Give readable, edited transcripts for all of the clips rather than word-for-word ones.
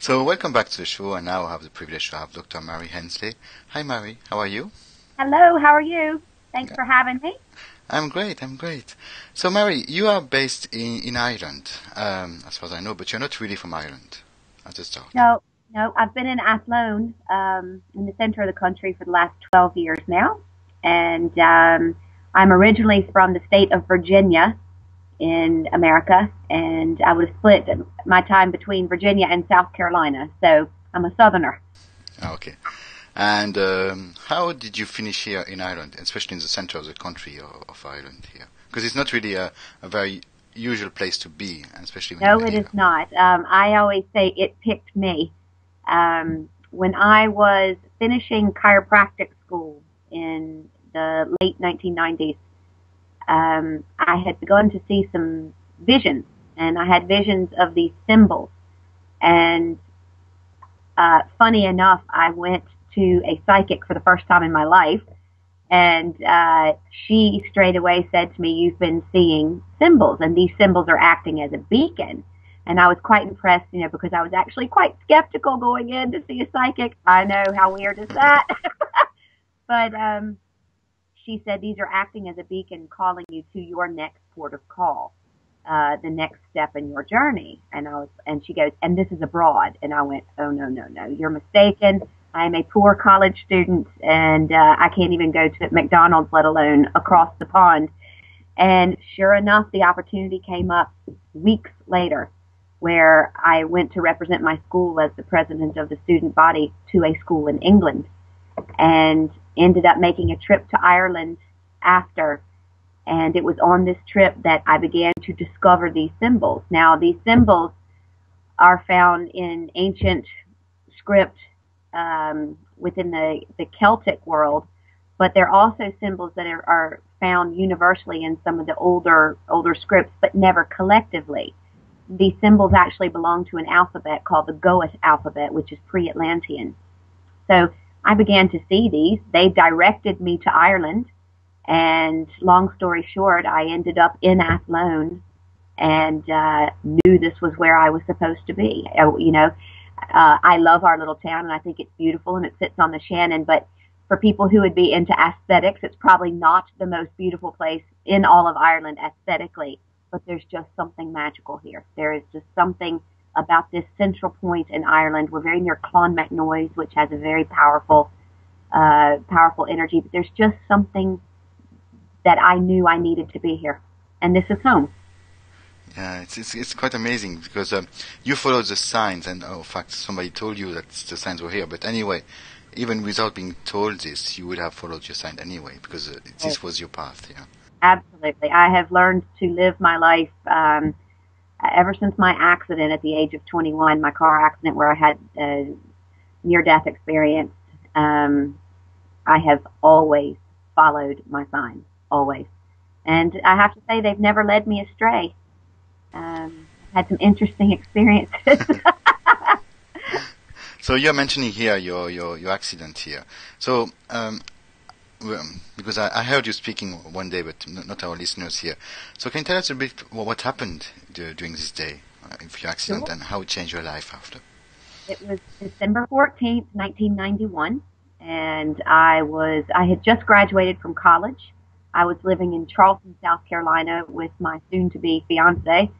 So welcome back to the show, and now I have the privilege to have Dr. Mary Hensley. Hi Mary, how are you? Hello, how are you? Thanks for having me. I'm great. So Mary, you are based in Ireland, as far as I know, but you're not really from Ireland at the start. No, no, I've been in Athlone, in the center of the country for the last 12 years now. And I'm originally from the state of Virginia in America, and I would have split my time between Virginia and South Carolina. So I'm a southerner. Okay. And how did you finish here in Ireland, especially in the center of the country of Ireland here? Because it's not really a very usual place to be, especially when No, you're it is here. not. I always say it picked me. When I was finishing chiropractic school in the late 1990s, I had begun to see some visions, and I had visions of these symbols. And funny enough, I went to a psychic for the first time in my life, and she straight away said to me, "You've been seeing symbols, and these symbols are acting as a beacon." And I was quite impressed, because I was actually quite skeptical going in to see a psychic. I know, how weird is that? But she said these are acting as a beacon, calling you to your next port of call, the next step in your journey. And she goes, "And this is abroad." And I went, "Oh, no, no, no, you're mistaken. I am a poor college student, and I can't even go to McDonald's, let alone across the pond." And sure enough, the opportunity came up weeks later, where I went to represent my school as the president of the student body to a school in England, and ended up making a trip to Ireland after. And it was on this trip that I began to discover these symbols. Now, these symbols are found in ancient script, within the Celtic world, but they're also symbols that are found universally in some of the older scripts, but never collectively. These symbols actually belong to an alphabet called the Goeth alphabet, which is pre-Atlantean. So I began to see these. They directed me to Ireland, and long story short, I ended up in Athlone, and knew this was where I was supposed to be. I love our little town, and I think it's beautiful, and it sits on the Shannon. But for people who would be into aesthetics, it's probably not the most beautiful place in all of Ireland aesthetically. But there's just something magical here. There is just something about this central point in Ireland. We're very near Clonmacnoise, which has a very powerful energy. But there's just something that I knew I needed to be here, and this is home. Yeah, it's quite amazing because you follow the signs, and in fact, somebody told you that the signs were here. But anyway, even without being told this, you would have followed your sign anyway because this was your path. Yeah. Absolutely. I have learned to live my life ever since my accident at the age of 21, my car accident where I had a near-death experience. I have always followed my signs, always. And I have to say they've never led me astray. Had some interesting experiences. So you're mentioning here your accident here. So because I heard you speaking one day, but not our listeners here. So can you tell us a bit what happened during this day, of your accident, Sure. and how it changed your life after? It was December 14th, 1991, and I had just graduated from college. I was living in Charleston, South Carolina with my soon-to-be fiance.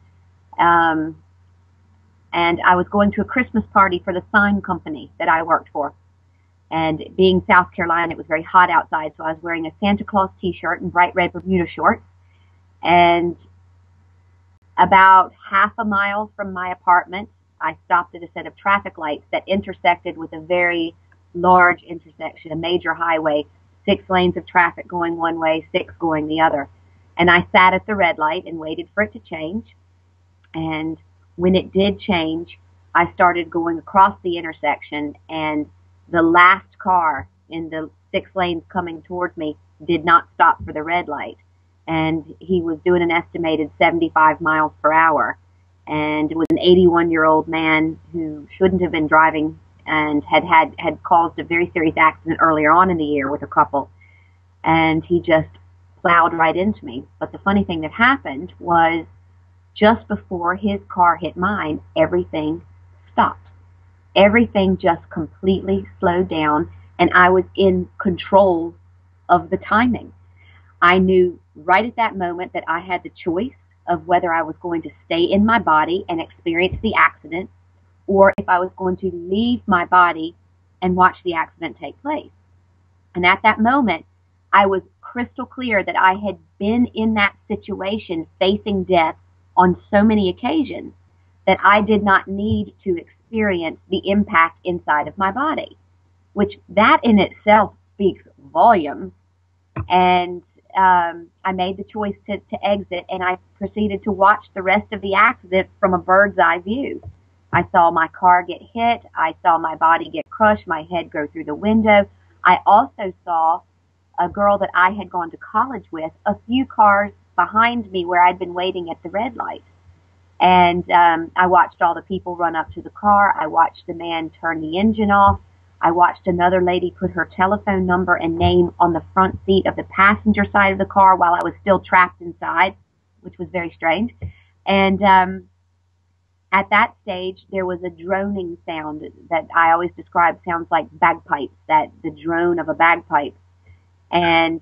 And I was going to a Christmas party for the sign company that I worked for. And being South Carolina, it was very hot outside, so I was wearing a Santa Claus t-shirt and bright red Bermuda shorts. And about half a mile from my apartment, I stopped at a set of traffic lights that intersected with a very large intersection, a major highway, 6 lanes of traffic going one way, 6 going the other. And I sat at the red light and waited for it to change. And when it did change, I started going across the intersection, and the last car in the 6 lanes coming towards me did not stop for the red light. And he was doing an estimated 75 miles per hour. And it was an 81-year-old man who shouldn't have been driving and had caused a very serious accident earlier on in the year with a couple. And he just plowed right into me. But the funny thing that happened was just before his car hit mine, everything stopped. everything just completely slowed down, and I was in control of the timing. I knew right at that moment that I had the choice of whether I was going to stay in my body and experience the accident, or if I was going to leave my body and watch the accident take place. And at that moment, I was crystal clear that I had been in that situation facing death on so many occasions that I did not need to experience the impact inside of my body, which that in itself speaks volumes. And I made the choice to exit, and I proceeded to watch the rest of the accident from a bird's eye view. I saw my car get hit. I saw my body get crushed, my head go through the window. I also saw a girl that I had gone to college with a few cars behind me where I'd been waiting at the red light. And I watched all the people run up to the car. I watched the man turn the engine off. I watched another lady put her telephone number and name on the front seat of the passenger side of the car while I was still trapped inside, which was very strange. And at that stage, there was a droning sound that I always describe sounds like bagpipes, that the drone of a bagpipe. And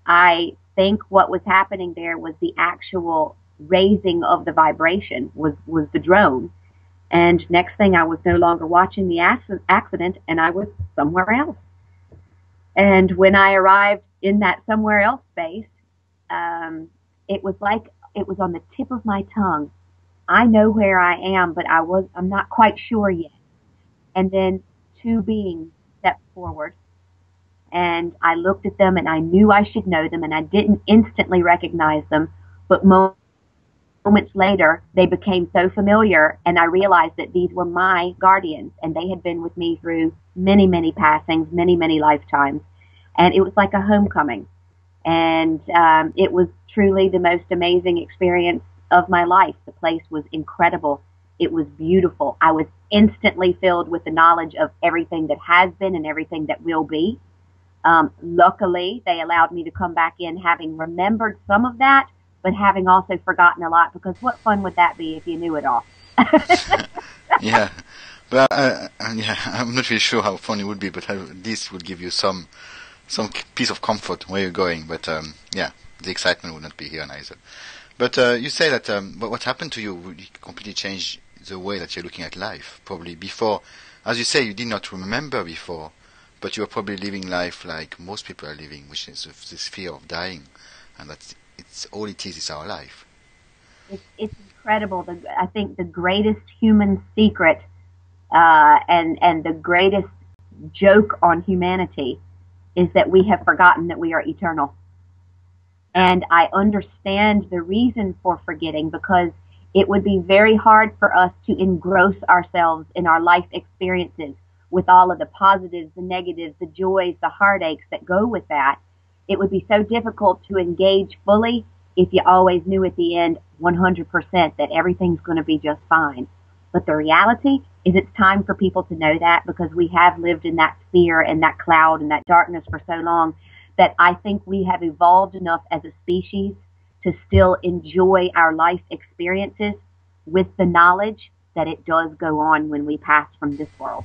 I think what was happening there was the actual raising of the vibration was the drone. And next thing, I was no longer watching the accident, and I was somewhere else. And when I arrived in that somewhere else space, it was like it was on the tip of my tongue. I know where I am, but I'm not quite sure yet. And then two beings stepped forward, and I looked at them, and I knew I should know them, and I didn't instantly recognize them, but moments later, they became so familiar, and I realized that these were my guardians, and they had been with me through many, many passings, many, many lifetimes, and it was like a homecoming, and it was truly the most amazing experience of my life. The place was incredible. It was beautiful. I was instantly filled with the knowledge of everything that has been and everything that will be. Luckily, they allowed me to come back in having remembered some of that, but having also forgotten a lot, because what fun would that be if you knew it all? Yeah, but yeah, I'm not really sure how fun it would be, but this would give you some piece of comfort where you're going. But yeah, the excitement would not be here neither. But you say that what happened to you would completely change the way that you're looking at life. Probably before, as you say, you did not remember before, but you were probably living life like most people are living, which is this fear of dying, and that's all it is our life. It's incredible. I think the greatest human secret and the greatest joke on humanity is that we have forgotten that we are eternal. And I understand the reason for forgetting, because it would be very hard for us to engross ourselves in our life experiences with all of the positives, the negatives, the joys, the heartaches that go with that. It would be so difficult to engage fully if you always knew at the end 100% that everything's going to be just fine. But the reality is it's time for people to know that, because we have lived in that fear and that cloud and that darkness for so long that I think we have evolved enough as a species to still enjoy our life experiences with the knowledge that it does go on when we pass from this world.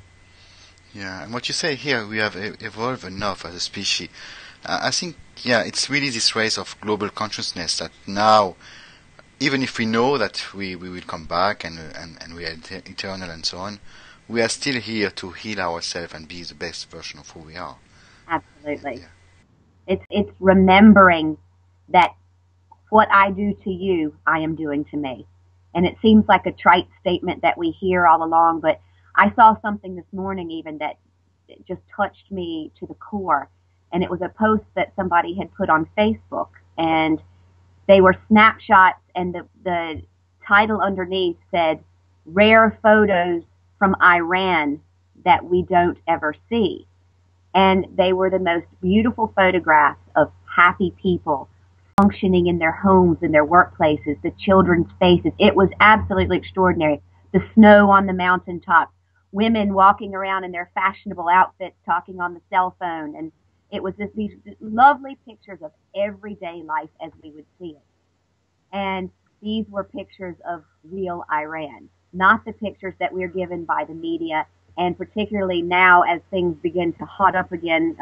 Yeah, and what you say here, we have evolved enough as a species. I think, yeah, it's really this race of global consciousness that now, even if we know that we will come back and we are eternal and so on, we are still here to heal ourselves and be the best version of who we are. Absolutely. Yeah. It's remembering that what I do to you, I am doing to me. And it seems like a trite statement that we hear all along, but I saw something this morning even that just touched me to the core. And it was a post that somebody had put on Facebook, and they were snapshots, and the title underneath said, "Rare photos from Iran that we don't ever see." And they were the most beautiful photographs of happy people functioning in their homes, in their workplaces, the children's faces. It was absolutely extraordinary. The snow on the mountaintops, women walking around in their fashionable outfits, talking on the cell phone. And it was just these lovely pictures of everyday life as we would see it. And these were pictures of real Iran, not the pictures that we're given by the media and particularly now as things begin to hot up again,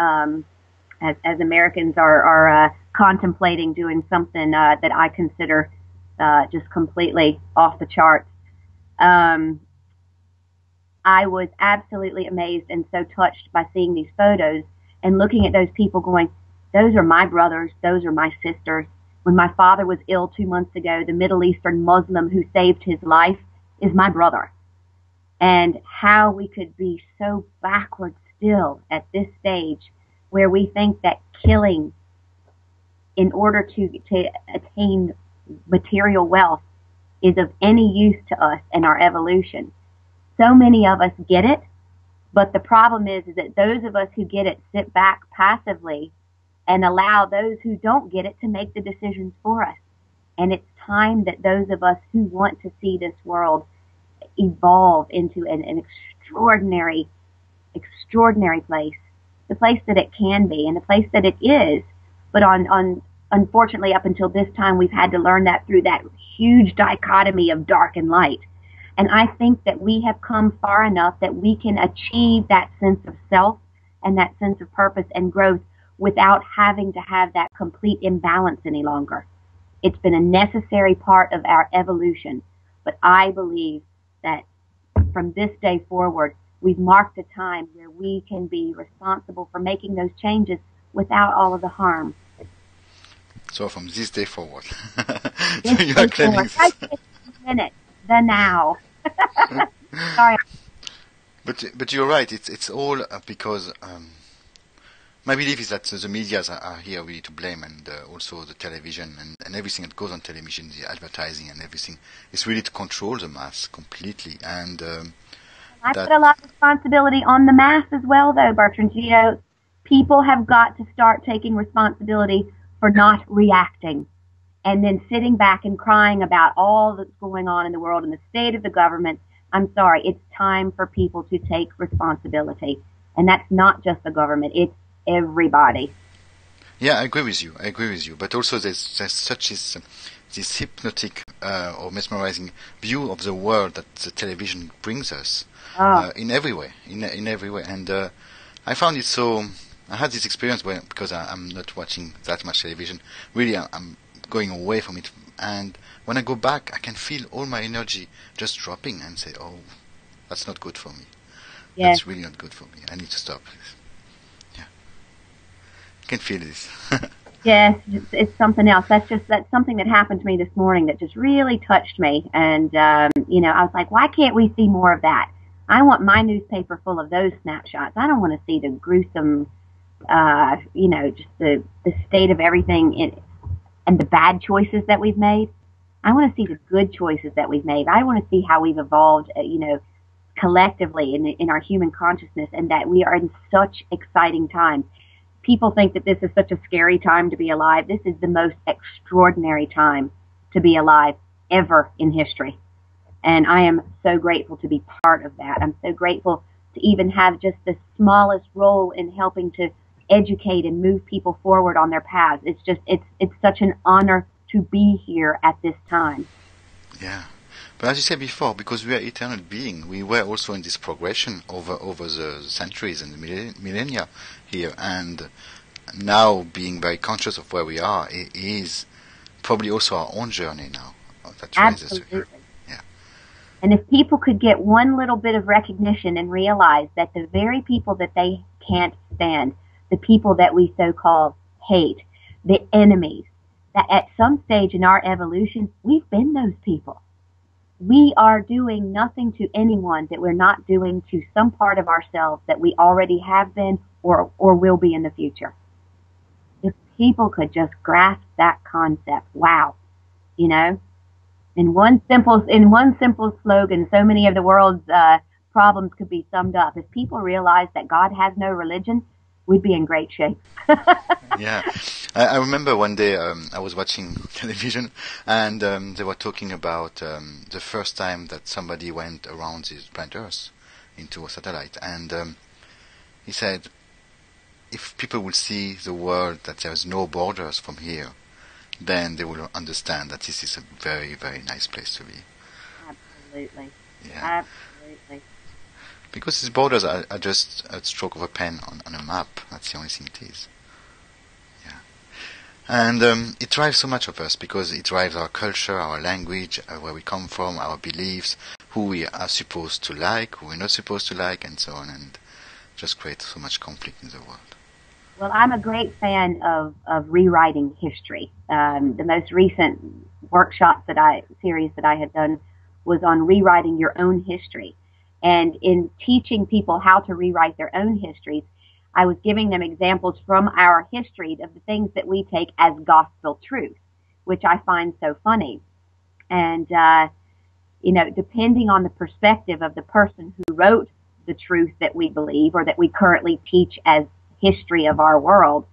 as Americans are contemplating doing something that I consider just completely off the charts. I was absolutely amazed and so touched by seeing these photos and looking at those people going, those are my brothers, those are my sisters. When my father was ill 2 months ago, the Middle Eastern Muslim who saved his life is my brother. And how we could be so backward still at this stage where we think that killing in order to attain material wealth is of any use to us in our evolution. So many of us get it, but the problem is that those of us who get it sit back passively and allow those who don't get it to make the decisions for us. And it's time that those of us who want to see this world evolve into an extraordinary place, the place that it can be and the place that it is. But unfortunately, up until this time, we've had to learn that through that huge dichotomy of dark and light. And I think that we have come far enough that we can achieve that sense of self and that sense of purpose and growth without having to have that complete imbalance any longer. It's been a necessary part of our evolution. But I believe that from this day forward, we've marked a time where we can be responsible for making those changes without all of the harm. So from this day forward. So you are claiming this. Right this minute, the now. Sorry. But you're right. It's all because my belief is that the medias are here really to blame, and also the television and everything that goes on television, the advertising and everything, is really to control the mass completely. And I put a lot of responsibility on the mass as well, though, Bertrand. You know, people have got to start taking responsibility for not reacting and then sitting back and crying about all that's going on in the world and the state of the government. I'm sorry, it's time for people to take responsibility. And that's not just the government, it's everybody. Yeah, I agree with you. But also there's such this hypnotic or mesmerizing view of the world that the television brings us in every way. In every way. And I found it so... I had this experience because I'm not watching that much television. Really, I'm going away from it. And when I go back, I can feel all my energy just dropping and say, oh, that's not good for me. Yes. That's really not good for me. I need to stop this. Yeah. I can feel this. Yes, it's something else. That's something that happened to me this morning that just really touched me. And, I was like, why can't we see more of that? I want my newspaper full of those snapshots. I don't want to see the gruesome, just the state of everything and the bad choices that we've made. I want to see the good choices that we've made. I want to see how we've evolved, collectively in our human consciousness, and that we are in such exciting times. People think that this is such a scary time to be alive. This is the most extraordinary time to be alive ever in history. And I am so grateful to be part of that. I'm so grateful to even have just the smallest role in helping to educate and move people forward on their paths. It's such an honor to be here at this time. Yeah. But as you said before, because we are eternal beings, we were also in this progression over the centuries and the millennia here. And now being very conscious of where we are is probably also our own journey now. That Absolutely. Yeah. And if people could get one little bit of recognition and realize that the very people that they can't stand, the people that we so-called hate, the enemies, that at some stage in our evolution, we've been those people. We are doing nothing to anyone that we're not doing to some part of ourselves that we already have been or will be in the future. If people could just grasp that concept, wow, in one simple slogan, so many of the world's problems could be summed up. If people realize that God has no religion, we'd be in great shape. Yeah. I remember one day I was watching television and they were talking about the first time that somebody went around this planet Earth into a satellite. And he said, if people will see the world that there is no borders from here, then they will understand that this is a very, very nice place to be. Absolutely. Yeah. Absolutely. Because these borders are just a stroke of a pen on a map. That's the only thing it is. Yeah. And it drives so much of us because it drives our culture, our language, where we come from, our beliefs, who we are supposed to like, who we're not supposed to like, and so on, and just creates so much conflict in the world. Well, I'm a great fan of rewriting history. The most recent series that I had done was on rewriting your own history. And in teaching people how to rewrite their own histories, I was giving them examples from our history of the things that we take as gospel truth, which I find so funny. And, depending on the perspective of the person who wrote the truth that we believe or that we currently teach as history of our world,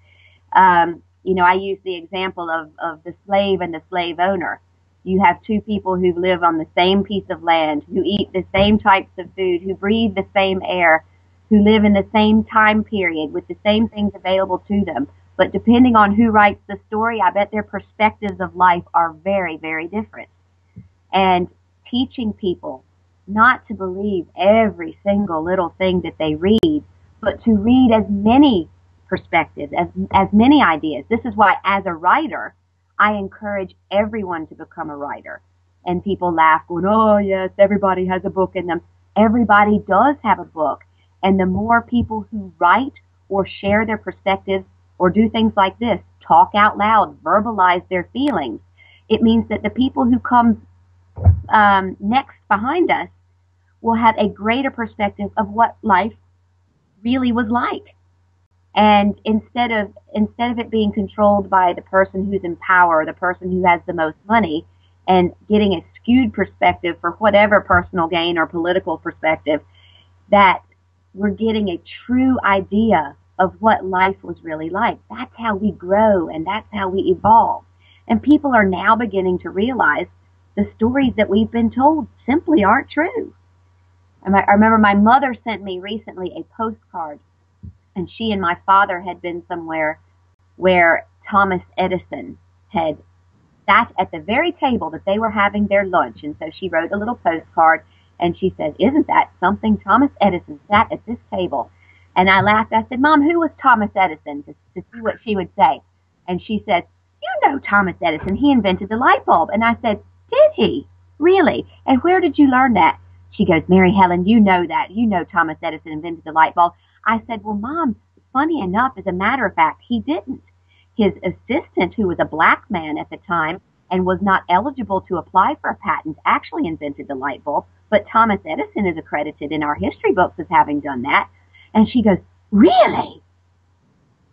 I use the example of the slave and the slave owner. You have two people who live on the same piece of land, who eat the same types of food, who breathe the same air, who live in the same time period with the same things available to them. But depending on who writes the story, I bet their perspectives of life are very, very different. And teaching people not to believe every single little thing that they read, but to read as many perspectives, as many ideas. This is why, as a writer, I encourage everyone to become a writer. And people laugh, going, oh, yes, everybody has a book in them. Everybody does have a book. And the more people who write or share their perspectives or do things like this, talk out loud, verbalize their feelings, it means that the people who come next behind us will have a greater perspective of what life really was like. And instead of it being controlled by the person who's in power, the person who has the most money, and getting a skewed perspective for whatever personal gain or political perspective, that we're getting a true idea of what life was really like. That's how we grow, and that's how we evolve. And people are now beginning to realize the stories that we've been told simply aren't true. I remember my mother sent me recently a postcard, and she and my father had been somewhere where Thomas Edison had sat at the very table that they were having their lunch. And so she wrote a little postcard, and she said, isn't that something? Thomas Edison sat at this table. And I laughed. I said, Mom, who was Thomas Edison? To see what she would say. And she said, you know Thomas Edison. He invented the light bulb. And I said, did he? Really? And where did you learn that? She goes, Mary Helen, you know that. You know Thomas Edison invented the light bulb. I said, well, Mom, funny enough, as a matter of fact, he didn't. His assistant, who was a black man at the time and was not eligible to apply for a patent, actually invented the light bulb. But Thomas Edison is accredited in our history books as having done that. And she goes, really?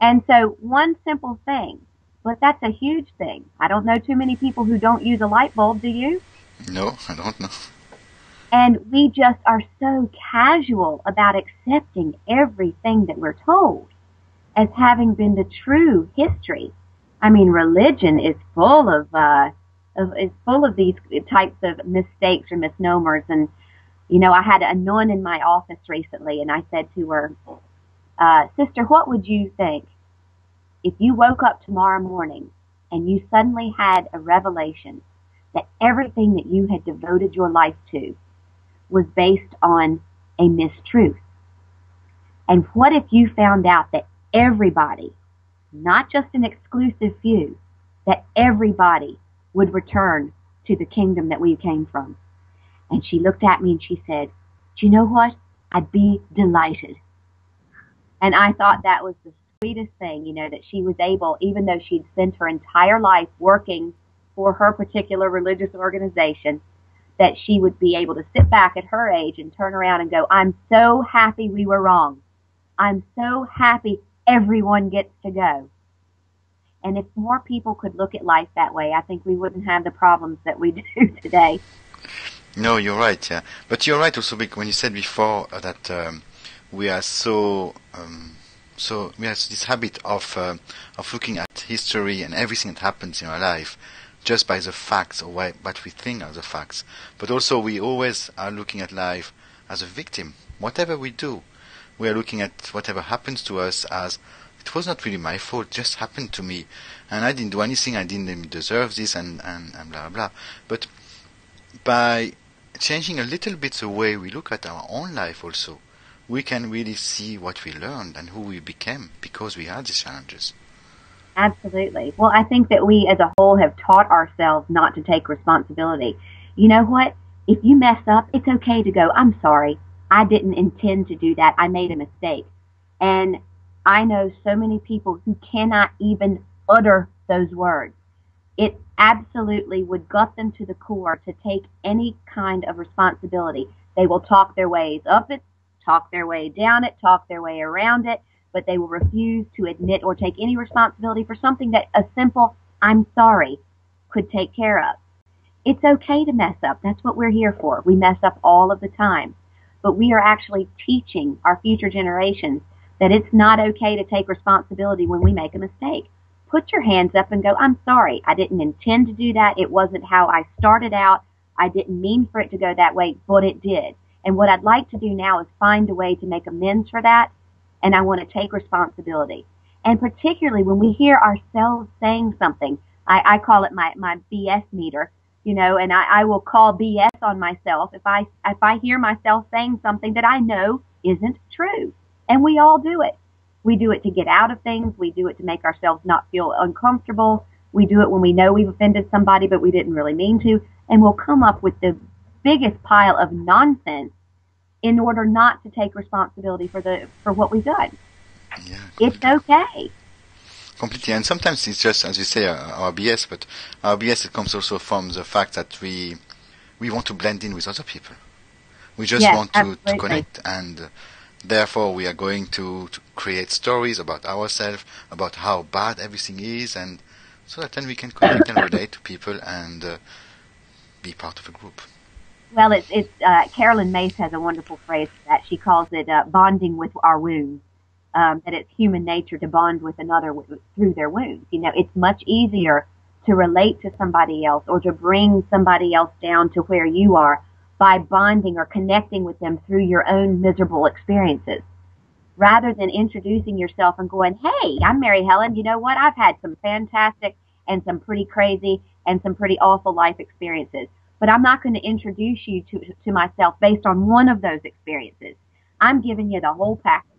And so one simple thing, but that's a huge thing. I don't know too many people who don't use a light bulb, do you? No, I don't know. And we just are so casual about accepting everything that we're told as having been the true history. I mean, religion is full of these types of mistakes or misnomers. And I had a nun in my office recently, and I said to her, Sister, what would you think if you woke up tomorrow morning and you suddenly had a revelation that everything that you had devoted your life to was based on a mistruth? And what if you found out that everybody, not just an exclusive few, that everybody would return to the kingdom that we came from? And she looked at me and she said, do you know what? I'd be delighted. And I thought that was the sweetest thing, that she was able, even though she'd spent her entire life working for her particular religious organization, that she would be able to sit back at her age and turn around and go, I'm so happy we were wrong. I'm so happy everyone gets to go. And if more people could look at life that way, I think we wouldn't have the problems that we do today. No, you're right, yeah. But you're right also when you said before that we are so we have this habit of looking at history and everything that happens in our life just by the facts or what we think are the facts. But also we always are looking at life as a victim. Whatever we do, we are looking at whatever happens to us as it was not really my fault, it just happened to me. And I didn't do anything, I didn't deserve this and blah, blah. But by changing a little bit the way we look at our own life also, we can really see what we learned and who we became because we had these challenges. Absolutely. Well, I think that we as a whole have taught ourselves not to take responsibility. You know what? If you mess up, it's okay to go, I'm sorry. I didn't intend to do that. I made a mistake. And I know so many people who cannot even utter those words. It absolutely would gut them to the core to take any kind of responsibility. They will talk their ways up it, talk their way down it, talk their way around it, but they will refuse to admit or take any responsibility for something that a simple I'm sorry could take care of. It's okay to mess up. That's what we're here for. We mess up all of the time. But we are actually teaching our future generations that it's not okay to take responsibility when we make a mistake. Put your hands up and go, I'm sorry. I didn't intend to do that. It wasn't how I started out. I didn't mean for it to go that way, but it did. And what I'd like to do now is find a way to make amends for that, and I want to take responsibility. And particularly when we hear ourselves saying something, I call it my BS meter, and I will call BS on myself if I hear myself saying something that I know isn't true. And we all do it. We do it to get out of things. We do it to make ourselves not feel uncomfortable. We do it when we know we've offended somebody, but we didn't really mean to. And we'll come up with the biggest pile of nonsense in order not to take responsibility for what we've done. Yeah, it's okay. Completely. And sometimes it's just, as you say, our BS, but our BS, it comes also from the fact that we want to blend in with other people. We just want to connect, and therefore we are going to create stories about ourselves, about how bad everything is, and so that then we can connect and relate to people and be part of a group. Well, it's Carolyn Mace has a wonderful phrase for that. She calls it bonding with our wounds. That it's human nature to bond with another through their wounds. It's much easier to relate to somebody else or to bring somebody else down to where you are by bonding or connecting with them through your own miserable experiences, rather than introducing yourself and going, hey, I'm Mary Helen. You know what? I've had some fantastic and some pretty crazy and some pretty awful life experiences. But I'm not going to introduce you to myself based on one of those experiences. I'm giving you the whole package.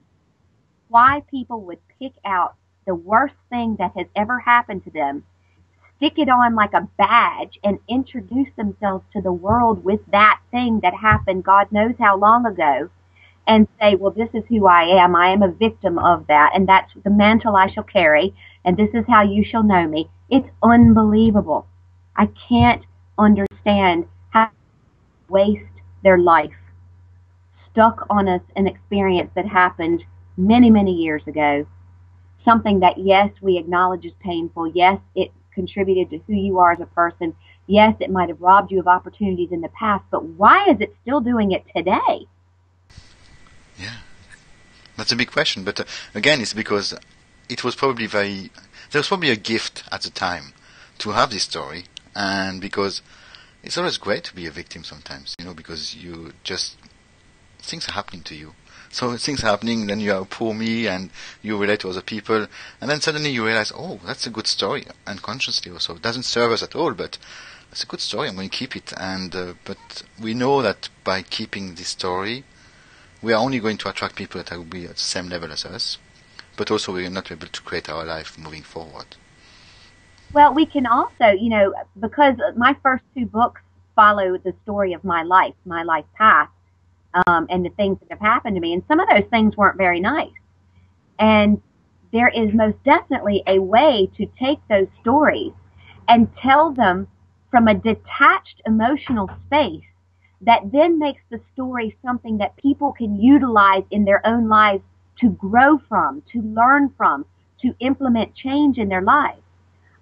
Why people would pick out the worst thing that has ever happened to them, stick it on like a badge, and introduce themselves to the world with that thing that happened God knows how long ago, and say, well, this is who I am. I am a victim of that, and that's the mantle I shall carry, and this is how you shall know me. It's unbelievable. I can't understand how they waste their life stuck on us an experience that happened many, many years ago. Something that, yes, we acknowledge is painful. Yes, it contributed to who you are as a person. Yes, it might have robbed you of opportunities in the past, but why is it still doing it today? Yeah, that's a big question. But again, it's because there was probably a gift at the time to have this story, and because it's always great to be a victim sometimes, because things are happening to you. So things are happening, then you are poor me, and you relate to other people, and then suddenly you realize, oh, that's a good story, unconsciously also. It doesn't serve us at all, but it's a good story, I'm going to keep it. And but we know that by keeping this story, we are only going to attract people that will be at the same level as us, but also we are not able to create our life moving forward. Well, we can also, because my first two books follow the story of my life path, and the things that have happened to me. And some of those things weren't very nice. And there is most definitely a way to take those stories and tell them from a detached emotional space that then makes the story something that people can utilize in their own lives to grow from, to learn from, to implement change in their lives.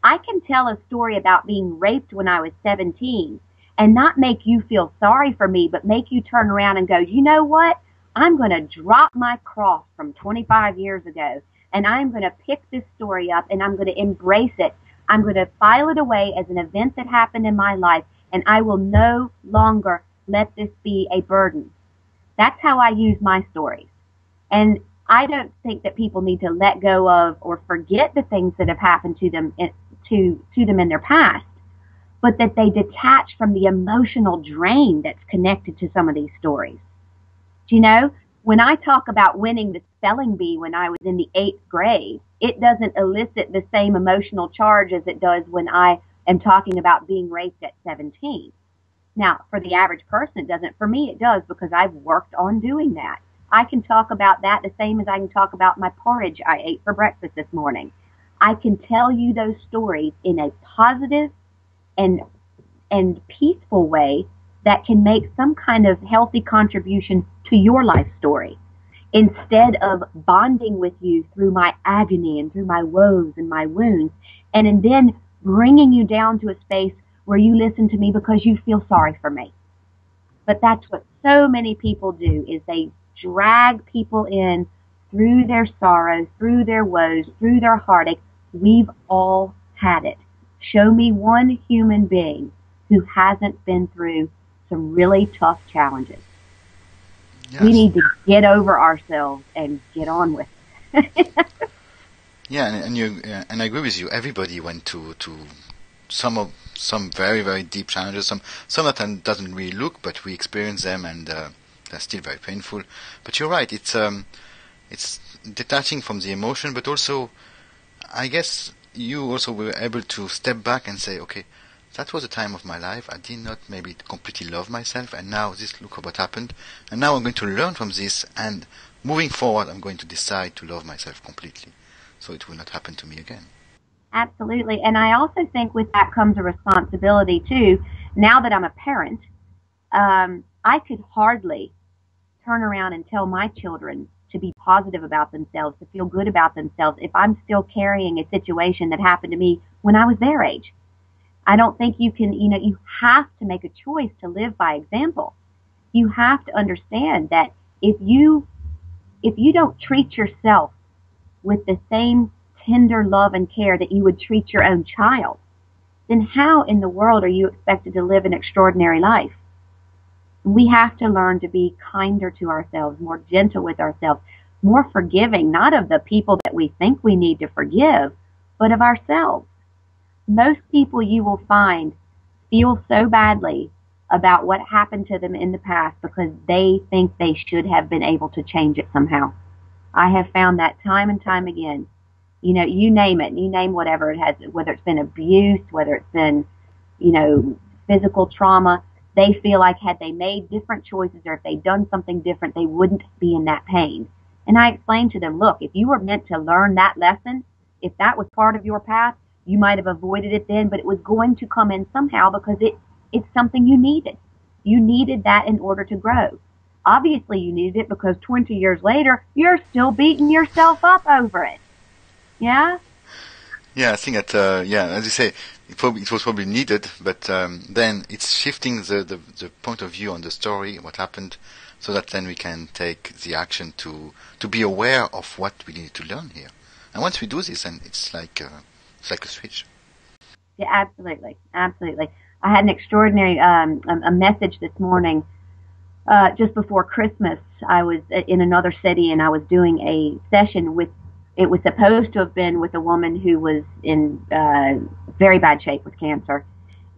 I can tell a story about being raped when I was 17 and not make you feel sorry for me, but make you turn around and go, you know what? I'm going to drop my cross from 25 years ago, and I'm going to pick this story up, and I'm going to embrace it. I'm going to file it away as an event that happened in my life, and I will no longer let this be a burden. That's how I use my stories. And I don't think that people need to let go of or forget the things that have happened to them in their past, but that they detach from the emotional drain that's connected to some of these stories. when I talk about winning the spelling bee when I was in the 8th grade, it doesn't elicit the same emotional charge as it does when I am talking about being raped at 17. Now, for the average person, it doesn't. For me, it does, because I've worked on doing that. I can talk about that the same as I can talk about my porridge I ate for breakfast this morning. I can tell you those stories in a positive and peaceful way that can make some kind of healthy contribution to your life story, instead of bonding with you through my agony and through my woes and my wounds, and then bringing you down to a space where you listen to me because you feel sorry for me. But that's what so many people do, is they drag people in through their sorrows, through their woes, through their heartache. We've all had it. Show me one human being who hasn't been through some really tough challenges. Yes. We need to get over ourselves and get on with it. Yeah, and I agree with you. Everybody went to some very, very deep challenges. Some that doesn't really look, but we experience them, and they're still very painful. But you're right. It's detaching from the emotion, but also, I guess you also were able to step back and say, okay, that was a time of my life. I did not maybe completely love myself, and now look what happened. And now I'm going to learn from this, and moving forward, I'm going to decide to love myself completely, so it will not happen to me again. Absolutely. And I also think with that comes a responsibility too. Now that I'm a parent, I could hardly turn around and tell my children to be positive about themselves, to feel good about themselves, if I'm still carrying a situation that happened to me when I was their age. I don't think you can, you have to make a choice to live by example. You have to understand that if you don't treat yourself with the same tender love and care that you would treat your own child, then how in the world are you expected to live an extraordinary life? We have to learn to be kinder to ourselves, more gentle with ourselves, more forgiving, not of the people that we think we need to forgive, but of ourselves. Most people you will find feel so badly about what happened to them in the past because they think they should have been able to change it somehow. I have found that time and time again. You name it, you name whatever it has, whether it's been abuse, whether it's been, physical trauma, they feel like had they made different choices or if they'd done something different, they wouldn't be in that pain. And I explained to them, look, if you were meant to learn that lesson, if that was part of your path, you might have avoided it then, but it was going to come in somehow because it's something you needed. You needed that in order to grow. Obviously you needed it because 20 years later, you're still beating yourself up over it. Yeah? Yeah, I think that, as you say, it was probably needed, but then it's shifting the point of view on the story, what happened, so that then we can take the action to be aware of what we need to learn here. And once we do this, then it's like a switch. Yeah, absolutely. Absolutely. I had an extraordinary a message this morning just before Christmas. I was in another city and I was doing a session with, it was supposed to have been with a woman who was in very bad shape with cancer.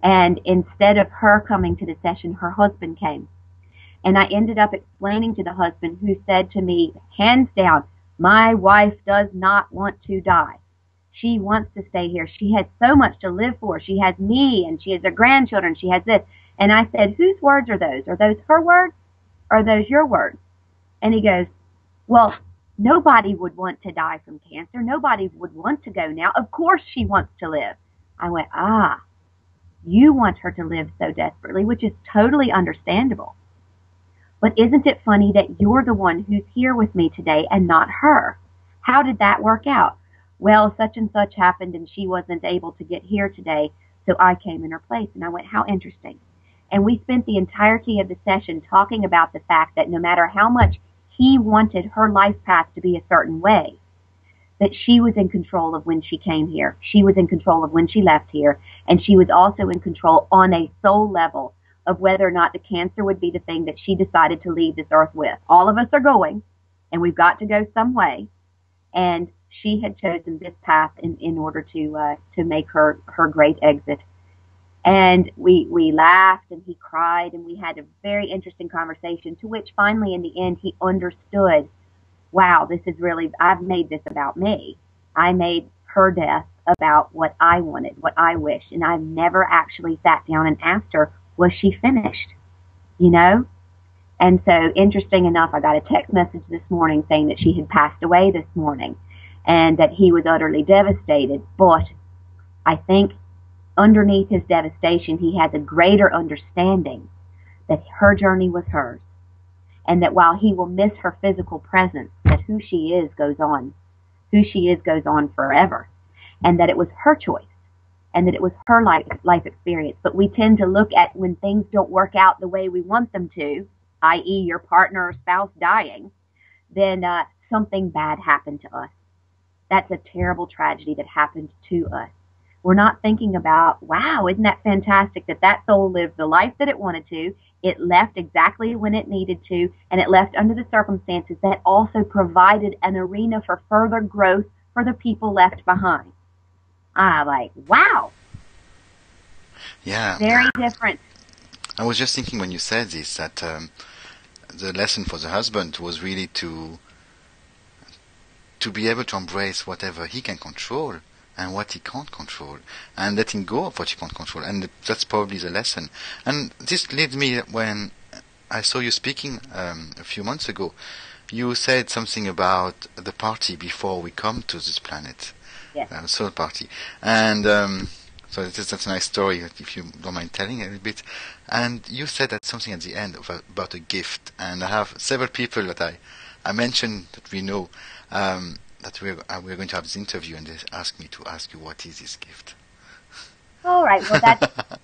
And instead of her coming to the session, her husband came. And I ended up explaining to the husband, who said to me, hands down, my wife does not want to die. She wants to stay here. She has so much to live for. She has me and she has her grandchildren. She has this. And I said, whose words are those? Are those her words or are those your words? And he goes, well, nobody would want to die from cancer. Nobody would want to go now. Of course she wants to live. I went, you want her to live so desperately, which is totally understandable. But isn't it funny that you're the one who's here with me today and not her? How did that work out? Well, such and such happened and she wasn't able to get here today, so I came in her place. And I went, how interesting. And we spent the entirety of the session talking about the fact that no matter how much he wanted her life path to be a certain way, that she was in control of when she came here. She was in control of when she left here. And she was also in control on a soul level of whether or not the cancer would be the thing that she decided to leave this earth with. All of us are going, and we've got to go some way. And she had chosen this path in order to make her great exit. And we laughed and he cried and we had a very interesting conversation to which finally in the end he understood, wow, this is really, I've made this about me. I made her death about what I wanted, what I wished. And I've never actually sat down and asked her, was she finished? You know? And so interesting enough, I got a text message this morning saying that she had passed away this morning and that he was utterly devastated. But I think underneath his devastation, he has a greater understanding that her journey was hers, and that while he will miss her physical presence, that who she is goes on. Who she is goes on forever, and that it was her choice, and that it was her life experience. But we tend to look at when things don't work out the way we want them to, i.e. your partner or spouse dying, then something bad happened to us. That's a terrible tragedy that happened to us. We're not thinking about, wow, isn't that fantastic that that soul lived the life that it wanted to, it left exactly when it needed to, and it left under the circumstances that also provided an arena for further growth for the people left behind. Like, wow. Yeah. Very different. I was just thinking when you said this that the lesson for the husband was really to be able to embrace whatever he can control and what he can't control, and letting go of what he can't control. And that's probably the lesson. And this leads me, when I saw you speaking a few months ago, you said something about the party before we come to this planet. Yes. Soul party. And so that's a nice story, if you don't mind telling a little bit. And you said that something at the end about a gift. And I have several people that I mentioned that we know, that we're going to have this interview, and they asked me to ask you, what is this gift? All right. Well,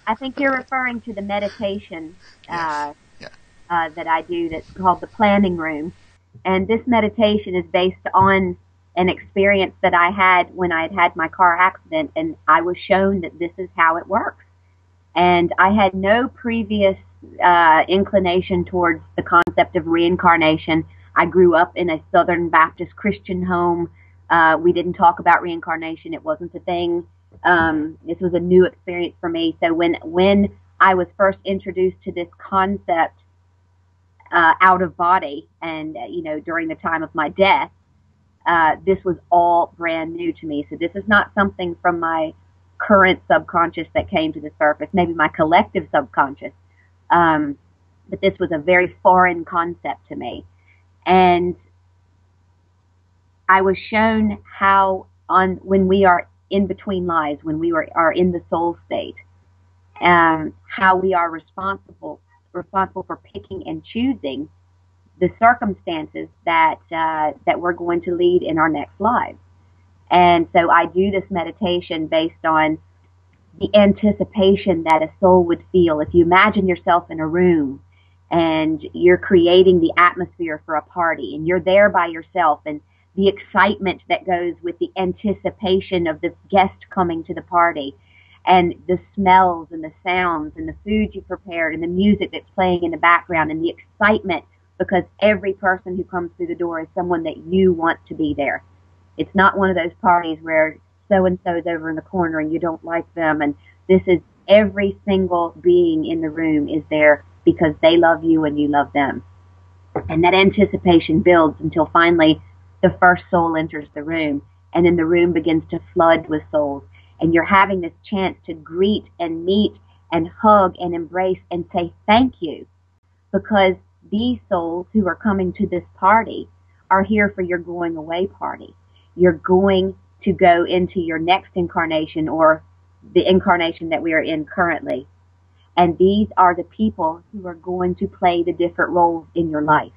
I think you're referring to the meditation Yes. that I do that's called the planning room. And this meditation is based on an experience that I had when I had my car accident, and I was shown that this is how it works. And I had no previous inclination towards the concept of reincarnation. I grew up in a Southern Baptist Christian home. We didn't talk about reincarnation. It wasn't a thing. This was a new experience for me. So when I was first introduced to this concept out of body, and during the time of my death, this was all brand new to me. So this is not something from my current subconscious that came to the surface, maybe my collective subconscious. But this was a very foreign concept to me. And I was shown how when we are in between lives, when we are in the soul state, how we are responsible for picking and choosing the circumstances that we're going to lead in our next lives. And so I do this meditation based on the anticipation that a soul would feel. If you imagine yourself in a room and you're creating the atmosphere for a party, and you're there by yourself, and the excitement that goes with the anticipation of the guest coming to the party, and the smells and the sounds and the food you prepared and the music that's playing in the background, and the excitement because every person who comes through the door is someone that you want to be there. It's not one of those parties where so-and-so's over in the corner and you don't like them. And this is every single being in the room is there because they love you and you love them. And that anticipation builds until finally the first soul enters the room, and then the room begins to flood with souls. And you're having this chance to greet and meet and hug and embrace and say thank you, because these souls who are coming to this party are here for your going away party. You're going to go into your next incarnation, or the incarnation that we are in currently. And these are the people who are going to play the different roles in your life.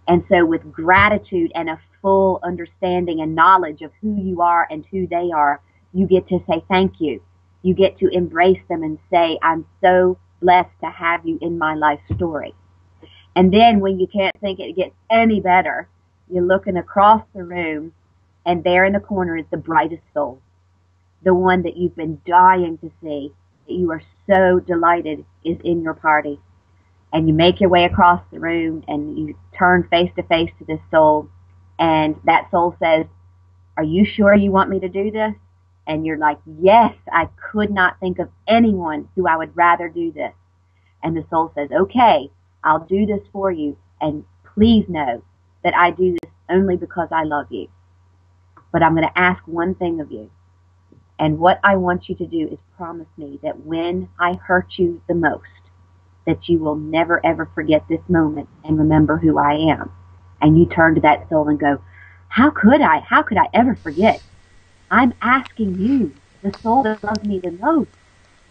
And so with gratitude and a full understanding and knowledge of who you are and who they are, you get to say thank you. You get to embrace them and say, I'm so blessed to have you in my life story. And then when you can't think it gets any better, you're looking across the room, and there in the corner is the brightest soul, the one that you've been dying to see, that you are so delighted is in your party. And you make your way across the room, and you turn face to face to this soul, and that soul says, are you sure you want me to do this? And you're like, yes, I could not think of anyone who I would rather do this. And the soul says, okay, I'll do this for you. And please know that I do this only because I love you. But I'm going to ask one thing of you. And what I want you to do is promise me that when I hurt you the most, that you will never ever forget this moment and remember who I am. And you turn to that soul and go, how could I? How could I ever forget? I'm asking you, the soul that loves me the most,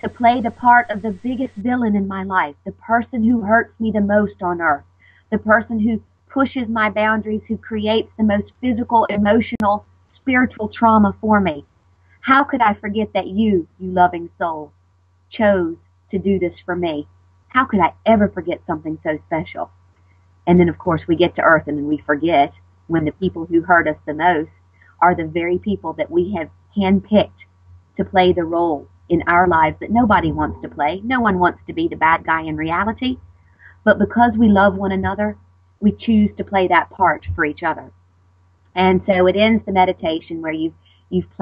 to play the part of the biggest villain in my life, the person who hurts me the most on earth, the person who pushes my boundaries, who creates the most physical, emotional, spiritual trauma for me. How could I forget that you loving soul, chose to do this for me? How could I ever forget something so special? And then, of course, we get to earth and then we forget when the people who hurt us the most are the very people that we have handpicked to play the role in our lives that nobody wants to play. No one wants to be the bad guy in reality. But because we love one another, we choose to play that part for each other. And so it ends the meditation where you've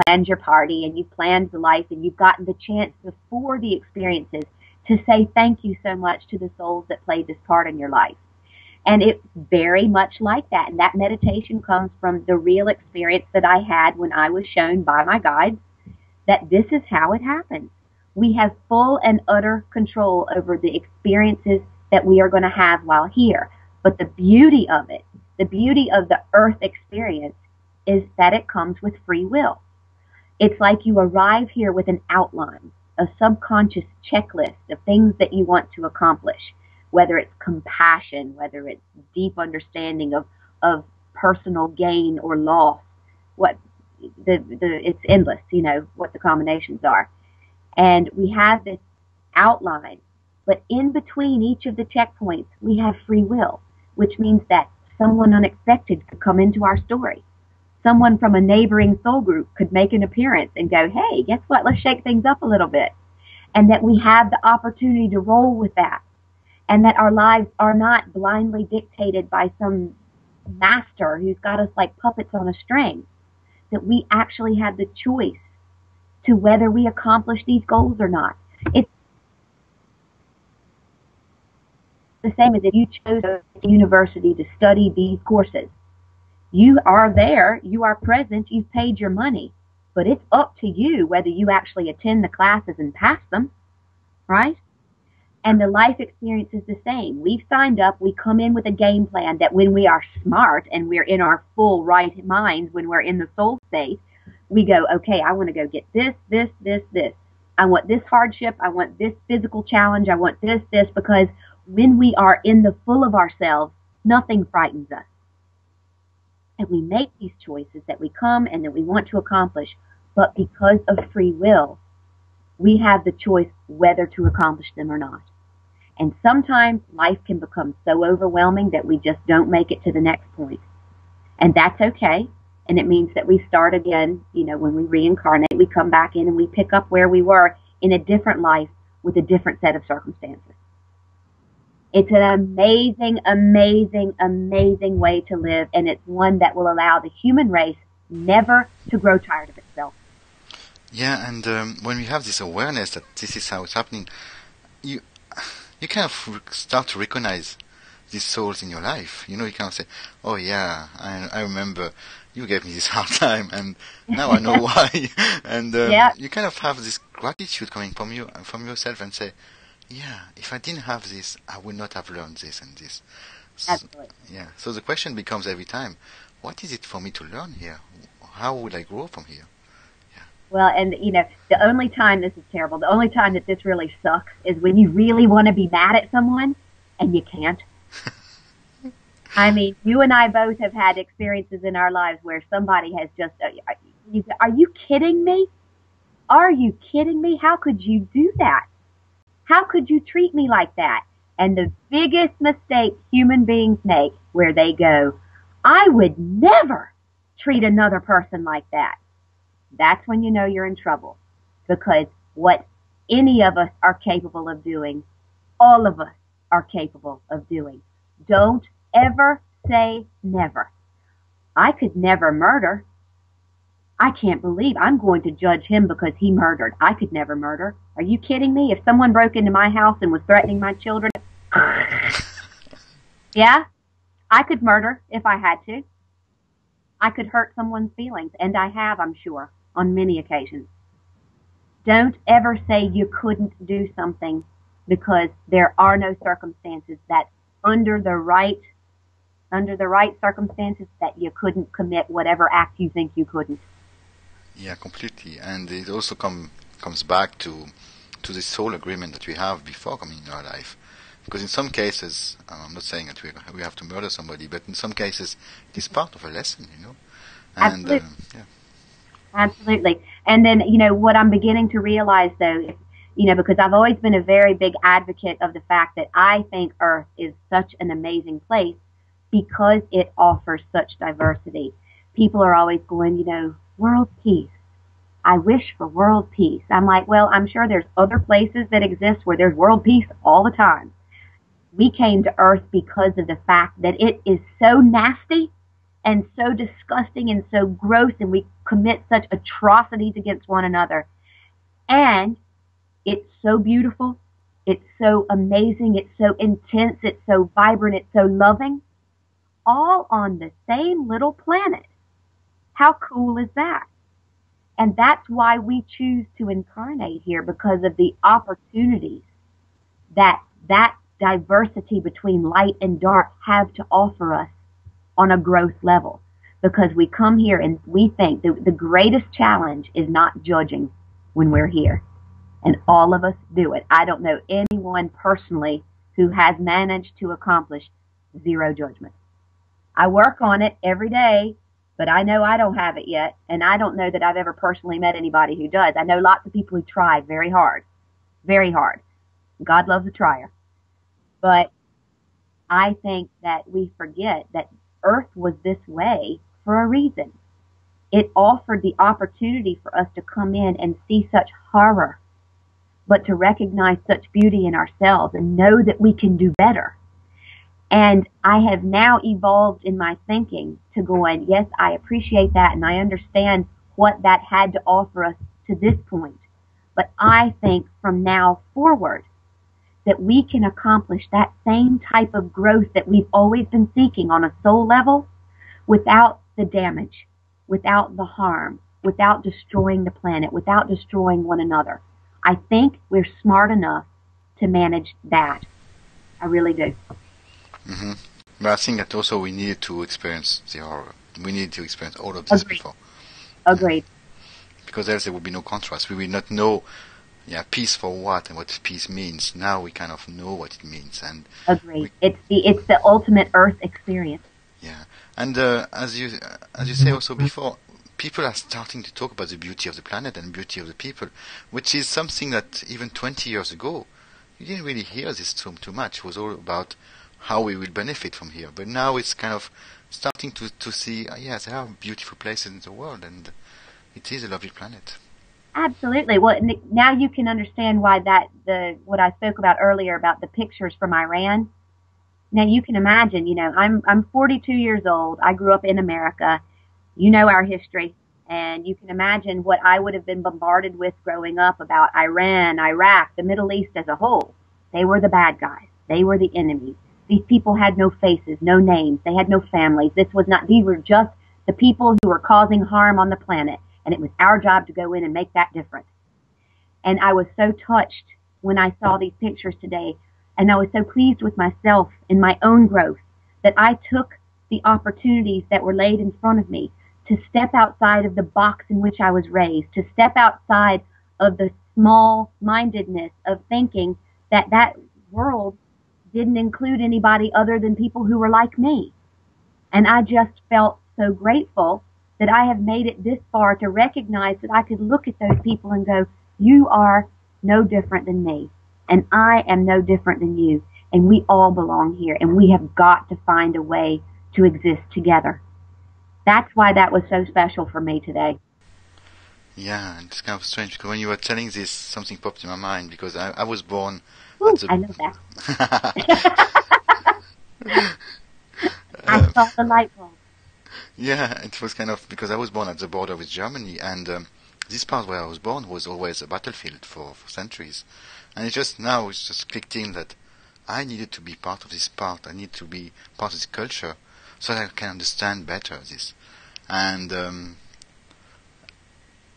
planned your party and you've planned the life and you've gotten the chance before the experiences to say thank you so much to the souls that played this part in your life. And it's very much like that. And that meditation comes from the real experience that I had when I was shown by my guides that this is how it happens. We have full and utter control over the experiences that we are going to have while here. But the beauty of it, the beauty of the earth experience, is that it comes with free will. It's like you arrive here with an outline, a subconscious checklist of things that you want to accomplish, whether it's compassion, whether it's deep understanding of personal gain or loss. It's endless, what the combinations are. And we have this outline, but in between each of the checkpoints, we have free will, which means that someone unexpected could come into our story. Someone from a neighboring soul group could make an appearance and go, hey, guess what? Let's shake things up a little bit. And that we have the opportunity to roll with that. And that our lives are not blindly dictated by some master who's got us like puppets on a string. That we actually have the choice to whether we accomplish these goals or not. It's the same as if you chose a university to study these courses. You are there, you are present, you've paid your money, but it's up to you whether you actually attend the classes and pass them, right? And the life experience is the same. We've signed up, we come in with a game plan that when we are smart and we're in our full right minds, when we're in the soul state, we go, okay, I want to go get this. I want this hardship, I want this physical challenge, I want this, because when we are in the full of ourselves, nothing frightens us. And we make these choices that we come and that we want to accomplish, but because of free will, we have the choice whether to accomplish them or not. And sometimes life can become so overwhelming that we just don't make it to the next point. And that's okay. And it means that we start again, when we reincarnate, we come back in and we pick up where we were in a different life with a different set of circumstances. It's an amazing, amazing, amazing way to live, and it's one that will allow the human race never to grow tired of itself. Yeah, and when we have this awareness that this is how it's happening, you kind of start to recognize these souls in your life. You kind of say, oh yeah, I remember you gave me this hard time, and now I know why. And you kind of have this gratitude coming from yourself and say, yeah, if I didn't have this, I would not have learned this and this. Absolutely. Yeah. So the question becomes every time, what is it for me to learn here? How would I grow from here? Yeah. Well, and the only time, this is terrible, the only time that this really sucks is when you really want to be mad at someone and you can't. I mean, you and I both have had experiences in our lives where somebody has just, are you kidding me? Are you kidding me? How could you do that? How could you treat me like that? And the biggest mistake human beings make, where they go, I would never treat another person like that. That's when you know you're in trouble. Because what any of us are capable of doing, all of us are capable of doing. Don't ever say never. I could never murder. I can't believe I'm going to judge him because he murdered. I could never murder. Are you kidding me? If someone broke into my house and was threatening my children, yeah, I could murder if I had to. I could hurt someone's feelings, and I have, I'm sure, on many occasions. Don't ever say you couldn't do something because there are no circumstances that under the right circumstances that you couldn't commit whatever act you think you couldn't. Yeah, completely. And it also comes back to this whole agreement that we have before coming in our life. Because in some cases, I'm not saying that we have to murder somebody, but in some cases, it is part of a lesson, And, Absolutely. yeah. Absolutely. And then, what I'm beginning to realize, though, because I've always been a very big advocate of the fact that I think Earth is such an amazing place because it offers such diversity. People are always going, world peace. I wish for world peace. I'm like, well, I'm sure there's other places that exist where there's world peace all the time. We came to Earth because of the fact that it is so nasty and so disgusting and so gross, and we commit such atrocities against one another. And it's so beautiful. It's so amazing. It's so intense. It's so vibrant. It's so loving. All on the same little planet. How cool is that? And that's why we choose to incarnate here, because of the opportunities that diversity between light and dark have to offer us on a growth level. Because we come here and we think that the greatest challenge is not judging when we're here. And all of us do it. I don't know anyone personally who has managed to accomplish zero judgment. I work on it every day, but I know I don't have it yet, and I don't know that I've ever personally met anybody who does. I know lots of people who try very hard, very hard. God loves a trier. But I think that we forget that Earth was this way for a reason. It offered the opportunity for us to come in and see such horror, but to recognize such beauty in ourselves and know that we can do better. And I have now evolved in my thinking to going, yes, I appreciate that, and I understand what that had to offer us to this point. But I think from now forward that we can accomplish that same type of growth that we've always been seeking on a soul level without the damage, without the harm, without destroying the planet, without destroying one another. I think we're smart enough to manage that. I really do. Mm-hmm. But I think that also we needed to experience the horror. We needed to experience all of this before. Agreed. Because else there would be no contrast. We will not know, peace for what and what peace means. Now we kind of know what it means. And agreed. It's the ultimate Earth experience. Yeah, and as you say also before, people are starting to talk about the beauty of the planet and beauty of the people, which is something that even 20 years ago you didn't really hear this too much. It was all about how we will benefit from here. But now it's kind of starting to see, yes, there are beautiful places in the world, and it is a lovely planet. Absolutely. Well, now you can understand why what I spoke about earlier about the pictures from Iran. Now you can imagine, I'm 42 years old. I grew up in America. You know our history, and you can imagine what I would have been bombarded with growing up about Iran, Iraq, the Middle East as a whole. They were the bad guys. They were the enemies. These people had no faces, no names. They had no families. These were just the people who were causing harm on the planet, and it was our job to go in and make that difference. And I was so touched when I saw these pictures today, and I was so pleased with myself in my own growth that I took the opportunities that were laid in front of me to step outside of the box in which I was raised, to step outside of the small-mindedness of thinking that world didn't include anybody other than people who were like me. And I just felt so grateful that I have made it this far to recognize that I could look at those people and go, you are no different than me, and I am no different than you, and we all belong here, and we have got to find a way to exist together. That's why that was so special for me today. Yeah, it's kind of strange, because when you were telling this, something popped in my mind, because I was born... Ooh, I love that. I saw the light bulb. Yeah, it was kind of because I was born at the border with Germany, and this part where I was born was always a battlefield for centuries. And it just now it's just clicked in that I needed to be part of this part. I need to be part of this culture so that I can understand better this. And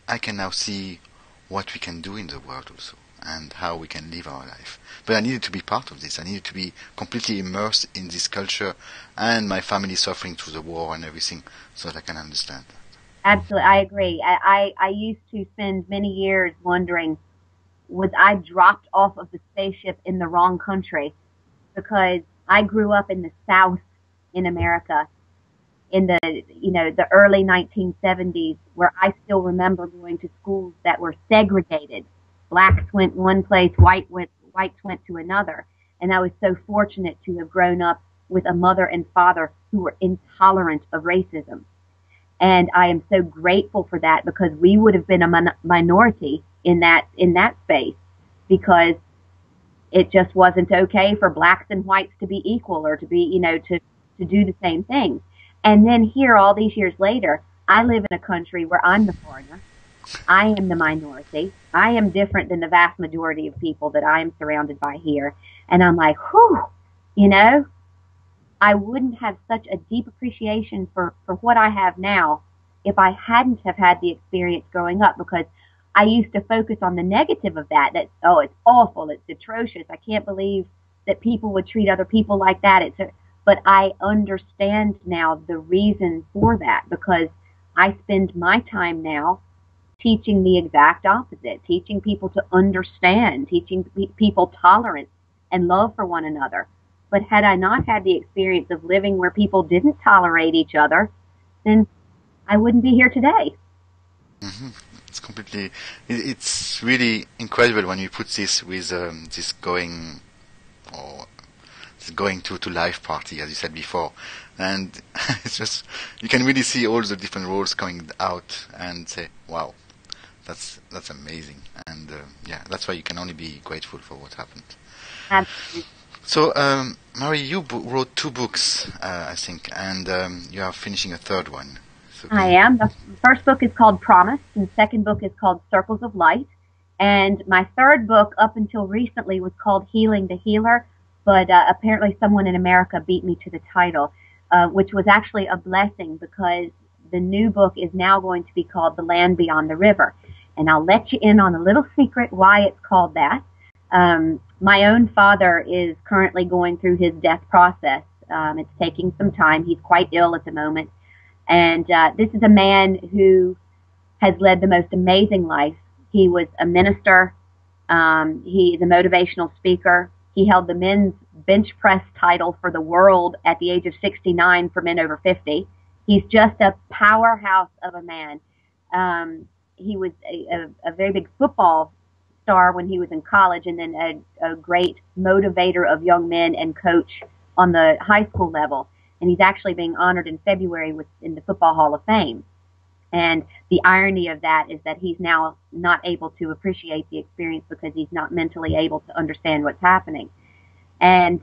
I can now see what we can do in the world also and how we can live our life. But I needed to be part of this. I needed to be completely immersed in this culture and my family suffering through the war and everything so that I can understand that. Absolutely, I agree. I used to spend many years wondering, was I dropped off of the spaceship in the wrong country? Because I grew up in the South in America in the early 1970s, where I still remember going to schools that were segregated. Blacks went one place, whites went to another. And I was so fortunate to have grown up with a mother and father who were intolerant of racism. And I am so grateful for that, because we would have been a minority in that space, because it just wasn't okay for blacks and whites to be equal, or to be, to do the same thing. And then here, all these years later, I live in a country where I'm the foreigner. I am the minority. I am different than the vast majority of people that I am surrounded by here. And I'm like, whew, you know, I wouldn't have such a deep appreciation for what I have now if I hadn't have had the experience growing up, because I used to focus on the negative of that, oh, it's awful, it's atrocious, I can't believe that people would treat other people like that. But I understand now the reason for that, because I spend my time now teaching the exact opposite, teaching people to understand, teaching people tolerance and love for one another. But had I not had the experience of living where people didn't tolerate each other, then I wouldn't be here today. Mm-hmm. It's really incredible when you put this with this going to life party, as you said before, and it's just you can really see all the different roles coming out and say, wow, that's amazing, and yeah, that's why you can only be grateful for what happened. Absolutely. So, Marie, you wrote 2 books, I think, and you are finishing a third one. So I am. The first book is called Promise, and the second book is called Circles of Light. And my third book, up until recently, was called Healing the Healer, but apparently someone in America beat me to the title, which was actually a blessing, because the new book is now going to be called The Land Beyond the River. And I'll let you in on a little secret why it's called that. My own father is currently going through his death process. It's taking some time. He's quite ill at the moment. And this is a man who has led the most amazing life. He was a minister. He is a motivational speaker. He held the men's bench press title for the world at the age of 69 for men over 50. He's just a powerhouse of a man. He was a very big football star when he was in college, and then a great motivator of young men and coach on the high school level. And he's actually being honored in February in the Football Hall of Fame. And the irony of that is that he's now not able to appreciate the experience because he's not mentally able to understand what's happening. And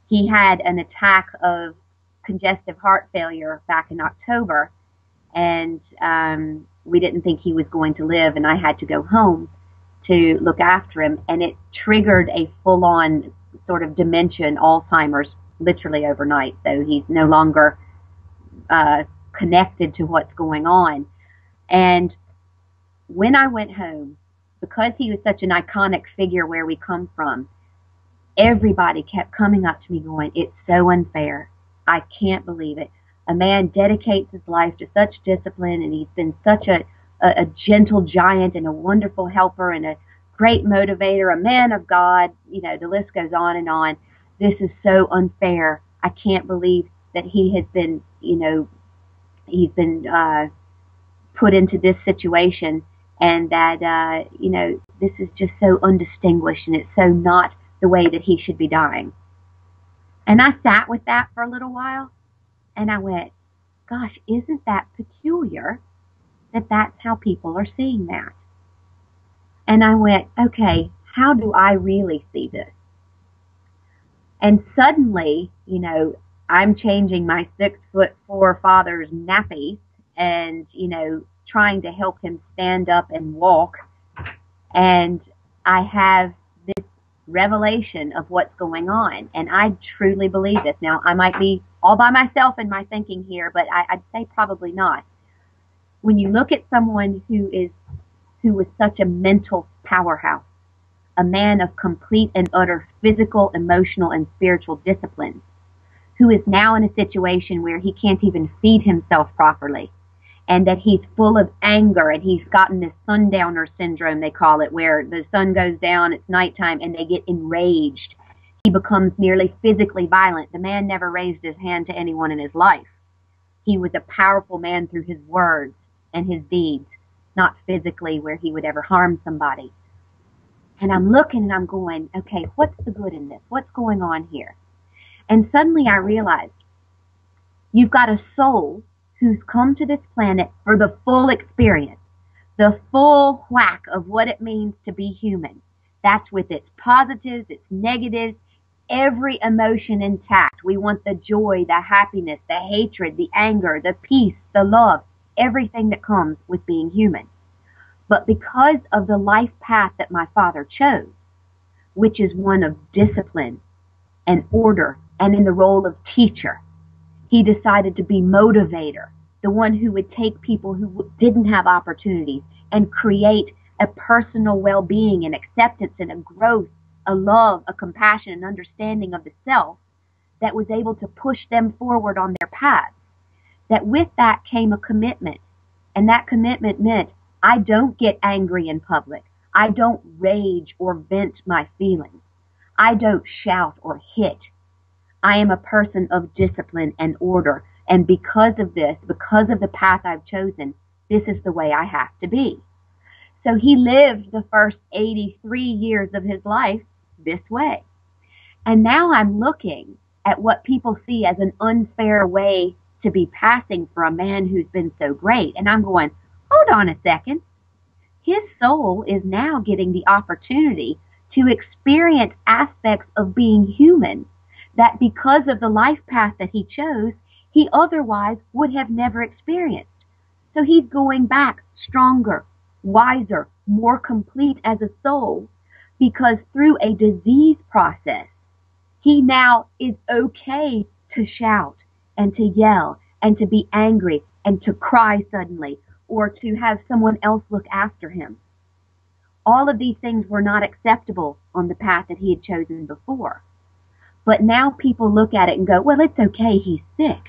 he had an attack of congestive heart failure back in October, and we didn't think he was going to live, and I had to go home to look after him, and it triggered a full-on sort of dementia, Alzheimer's, literally overnight. So he's no longer connected to what's going on. And when I went home, because he was such an iconic figure where we come from, everybody kept coming up to me going, it's so unfair. I can't believe it. A man dedicates his life to such discipline, and he's been such a gentle giant and a wonderful helper and a great motivator, a man of God, the list goes on and on. This is so unfair. I can't believe that he has been, he's been put into this situation, and that, this is just so undistinguished, and it's so not the way that he should be dying. And I sat with that for a little while, and I went, gosh, isn't that peculiar that that's how people are seeing that? And I went, okay, how do I really see this? And suddenly, I'm changing my 6'4" father's nappies and, you know, trying to help him stand up and walk. And I have this revelation of what's going on. And I truly believe this. Now, I might be all by myself in my thinking here, but I'd say probably not. When you look at someone who was such a mental powerhouse, a man of complete and utter physical, emotional, and spiritual discipline, who is now in a situation where he can't even feed himself properly, and that he's full of anger, and he's gotten this sundowner syndrome, they call it, where the sun goes down, it's nighttime, and they get enraged. He becomes nearly physically violent. The man never raised his hand to anyone in his life. He was a powerful man through his words and his deeds, not physically where he would ever harm somebody. And I'm looking and I'm going, okay, what's the good in this? What's going on here? And suddenly I realized you've got a soul who's come to this planet for the full experience, the full whack of what it means to be human. That's with its positives, its negatives, every emotion intact. We want the joy, the happiness, the hatred, the anger, the peace, the love, everything that comes with being human. But because of the life path that my father chose, which is one of discipline and order and in the role of teacher, he decided to be motivator, the one who would take people who didn't have opportunities and create a personal well-being and acceptance and a growth, a love, a compassion, and understanding of the self that was able to push them forward on their paths. That with that came a commitment, and that commitment meant I don't get angry in public. I don't rage or vent my feelings. I don't shout or hit. I am a person of discipline and order. And because of this, because of the path I've chosen, this is the way I have to be. So he lived the first 83 years of his life this way. And now I'm looking at what people see as an unfair way to be passing for a man who's been so great. And I'm going, hold on a second. His soul is now getting the opportunity to experience aspects of being human that because of the life path that he chose, he otherwise would have never experienced. So he's going back stronger, wiser, more complete as a soul, because through a disease process, he now is okay to shout and to yell and to be angry and to cry suddenly or to have someone else look after him. All of these things were not acceptable on the path that he had chosen before. But now people look at it and go, well, it's okay, he's sick.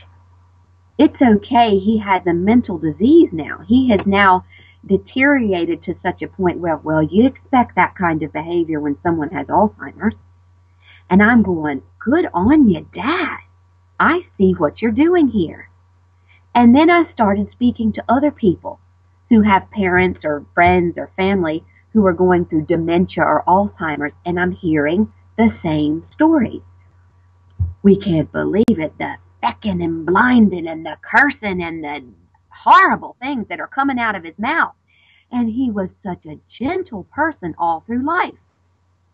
It's okay, he has a mental disease now. He has now deteriorated to such a point where, well, you expect that kind of behavior when someone has Alzheimer's. And I'm going, good on you, Dad. I see what you're doing here. And then I started speaking to other people who have parents or friends or family who are going through dementia or Alzheimer's, and I'm hearing the same stories. We can't believe it, the becking and blinding and the cursing and the horrible things that are coming out of his mouth. And he was such a gentle person all through life.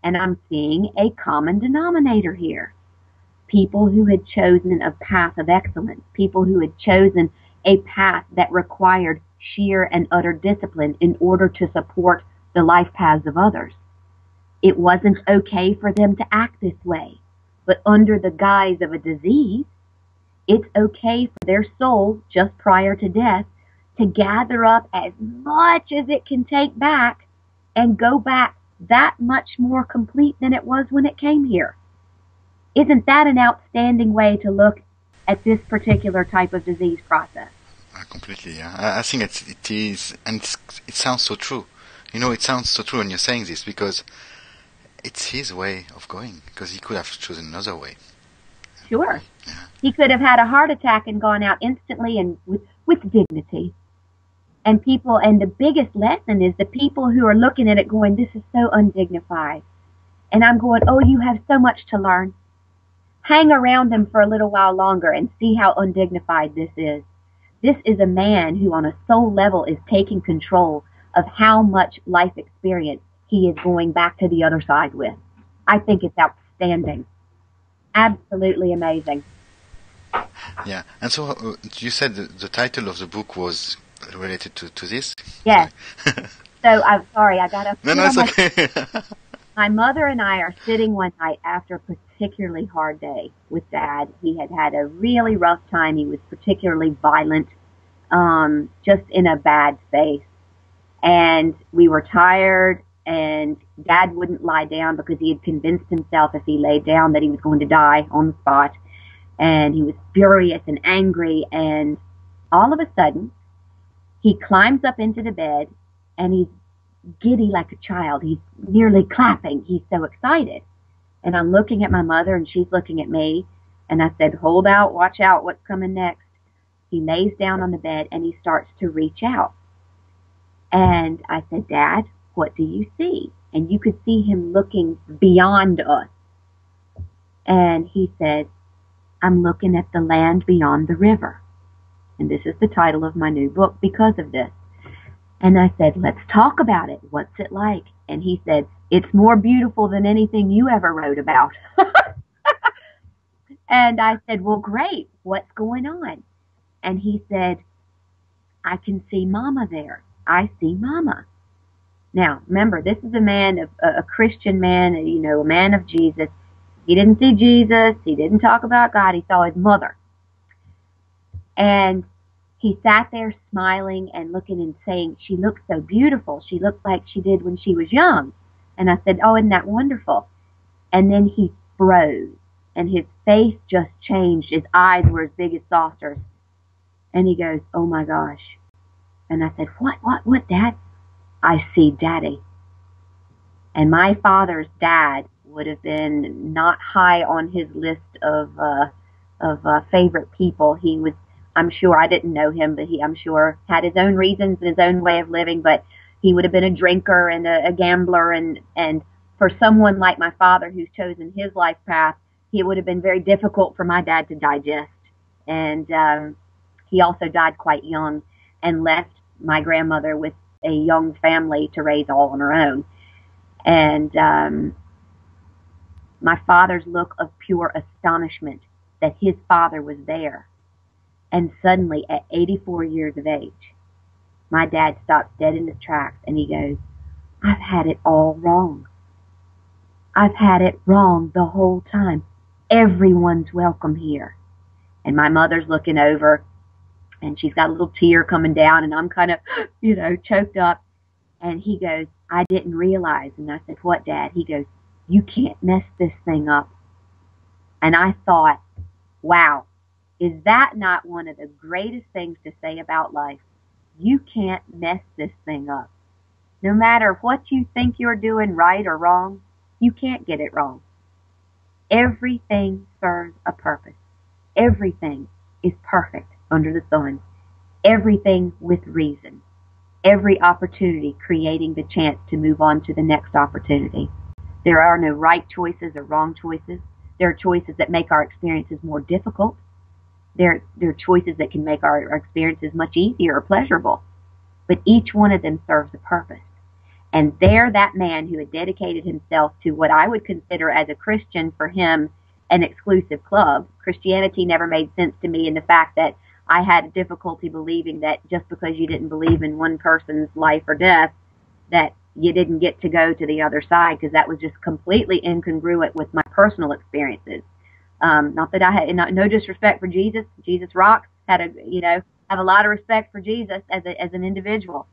And I'm seeing a common denominator here. People who had chosen a path of excellence, people who had chosen a path that required sheer and utter discipline in order to support the life paths of others. It wasn't okay for them to act this way, but under the guise of a disease, it's okay for their soul just prior to death to gather up as much as it can take back and go back that much more complete than it was when it came here. Isn't that an outstanding way to look at this particular type of disease process? Completely, yeah. I think it is, and it sounds so true. You know, it sounds so true when you're saying this, because it's his way of going, because he could have chosen another way. Sure. Yeah. He could have had a heart attack and gone out instantly and with dignity. And the biggest lesson is the people who are looking at it going, this is so undignified. And I'm going, oh, you have so much to learn. Hang around them for a little while longer and see how undignified this is. This is a man who on a soul level is taking control of how much life experience he is going back to the other side with. I think it's outstanding. Absolutely amazing. Yeah. And so you said the title of the book was related to this? Yes. Sorry. So I'm sorry, I got up. No, it's okay. My mother and I are sitting one night after a particularly hard day with Dad. He had had a really rough time. He was particularly violent, just in a bad space. And we were tired, and Dad wouldn't lie down because he had convinced himself if he laid down that he was going to die on the spot. And he was furious and angry, and all of a sudden, he climbs up into the bed, and he's giddy like a child. He's nearly clapping. He's so excited. And I'm looking at my mother, and she's looking at me, and I said, hold out, watch out, what's coming next? He lays down on the bed, and he starts to reach out. And I said, Dad, what do you see? And you could see him looking beyond us. And he said, I'm looking at the land beyond the river. And this is the title of my new book because of this. And I said, let's talk about it. What's it like? And he said, it's more beautiful than anything you ever wrote about. And I said, well, great. What's going on? And he said, I can see Mama there. I see Mama. Now, remember, this is a man, a Christian man, a man of Jesus. He didn't see Jesus. He didn't talk about God. He saw his mother. And he sat there smiling and looking and saying, she looks so beautiful. She looks like she did when she was young. And I said, oh, isn't that wonderful? And then he froze, and his face just changed. His eyes were as big as saucers. And he goes, oh, my gosh. And I said, what, Dad? I see Daddy. And my father's dad would have been not high on his list of favorite people. He was, I'm sure, I didn't know him, but I'm sure had his own reasons and his own way of living, but he would have been a drinker and a gambler, and for someone like my father who's chosen his life path, it would have been very difficult for my dad to digest. And he also died quite young and left my grandmother with a young family to raise all on her own. And my father's look of pure astonishment that his father was there. And suddenly, at 84 years of age, my dad stops dead in his tracks and he goes, I've had it all wrong. I've had it wrong the whole time. Everyone's welcome here. And my mother's looking over, and she's got a little tear coming down, and I'm kind of, choked up. And he goes, I didn't realize. And I said, what, Dad? He goes, you can't mess this thing up. And I thought, wow, is that not one of the greatest things to say about life? You can't mess this thing up. No matter what you think you're doing right or wrong, you can't get it wrong. Everything serves a purpose. Everything is perfect under the sun. Everything with reason. Every opportunity creating the chance to move on to the next opportunity. There are no right choices or wrong choices. There are choices that make our experiences more difficult. There are choices that can make our experiences much easier or pleasurable. But each one of them serves a purpose. And there, that man who had dedicated himself to what I would consider as a Christian, for him, an exclusive club. Christianity never made sense to me in the fact that I had difficulty believing that just because you didn't believe in one person's life or death, that you didn't get to go to the other side, because that was just completely incongruent with my personal experiences. Not that I had no disrespect for Jesus. Jesus rocks. Have a lot of respect for Jesus as an individual,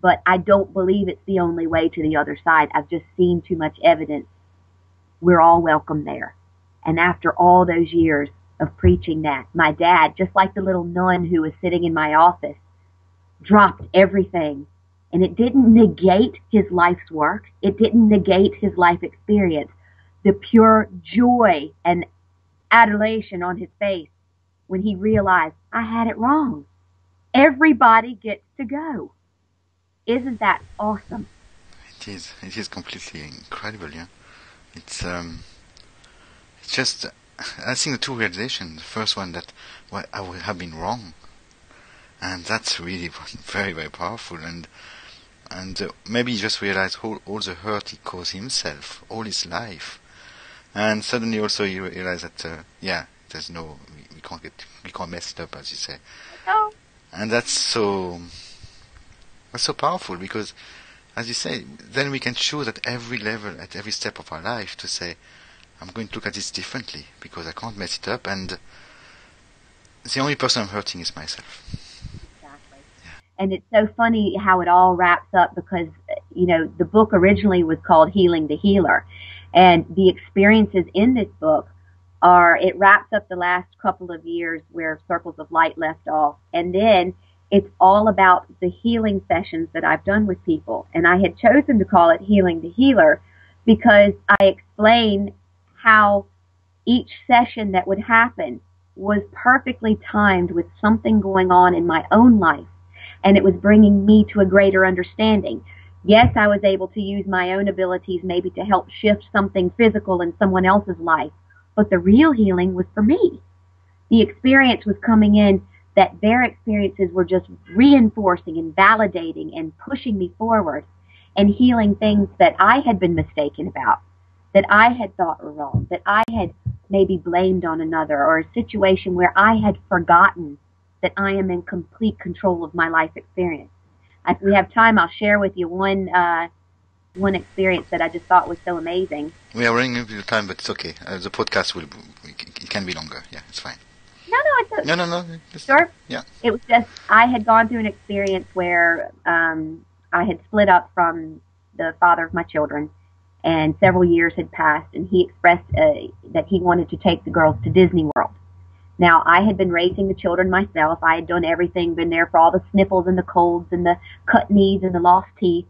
but I don't believe it's the only way to the other side. I've just seen too much evidence. We're all welcome there. And after all those years of preaching that, my dad, just like the little nun who was sitting in my office, dropped everything. And it didn't negate his life's work. It didn't negate his life experience. The pure joy and adulation on his face when he realized I had it wrong. Everybody gets to go. Isn't that awesome? It is. It is completely incredible, yeah. It's just, I think the two realizations. The first one that, well, I would have been wrong. And that's really very, very powerful. And maybe he just realized all the hurt he caused himself all his life. And suddenly also he realized that, There's no, we can't mess it up, as you say. No. And that's so powerful because, as you say, then we can choose at every level, at every step of our life to say, I'm going to look at this differently because I can't mess it up, and the only person I'm hurting is myself. Exactly. Yeah. And it's so funny how it all wraps up because, the book originally was called Healing the Healer. And the experiences in this book it wraps up the last couple of years where Circles of Light left off. And then it's all about the healing sessions that I've done with people. And I had chosen to call it Healing the Healer because I explain how each session that would happen was perfectly timed with something going on in my own life. And it was bringing me to a greater understanding. Yes, I was able to use my own abilities maybe to help shift something physical in someone else's life. But the real healing was for me. The experience was coming in that their experiences were just reinforcing and validating and pushing me forward and healing things that I had been mistaken about, that I had thought were wrong, that I had maybe blamed on another, or a situation where I had forgotten that I am in complete control of my life experience. If we have time, I'll share with you one experience that I just thought was so amazing. We are running into time, but it's okay. The podcast it can be longer. Yeah, it's fine. No, it's okay. No. Sure? Yeah. It was just, I had gone through an experience where I had split up from the father of my children, and several years had passed, and he expressed that he wanted to take the girls to Disney World. Now, I had been raising the children myself. I had done everything, been there for all the sniffles and the colds and the cut knees and the lost teeth.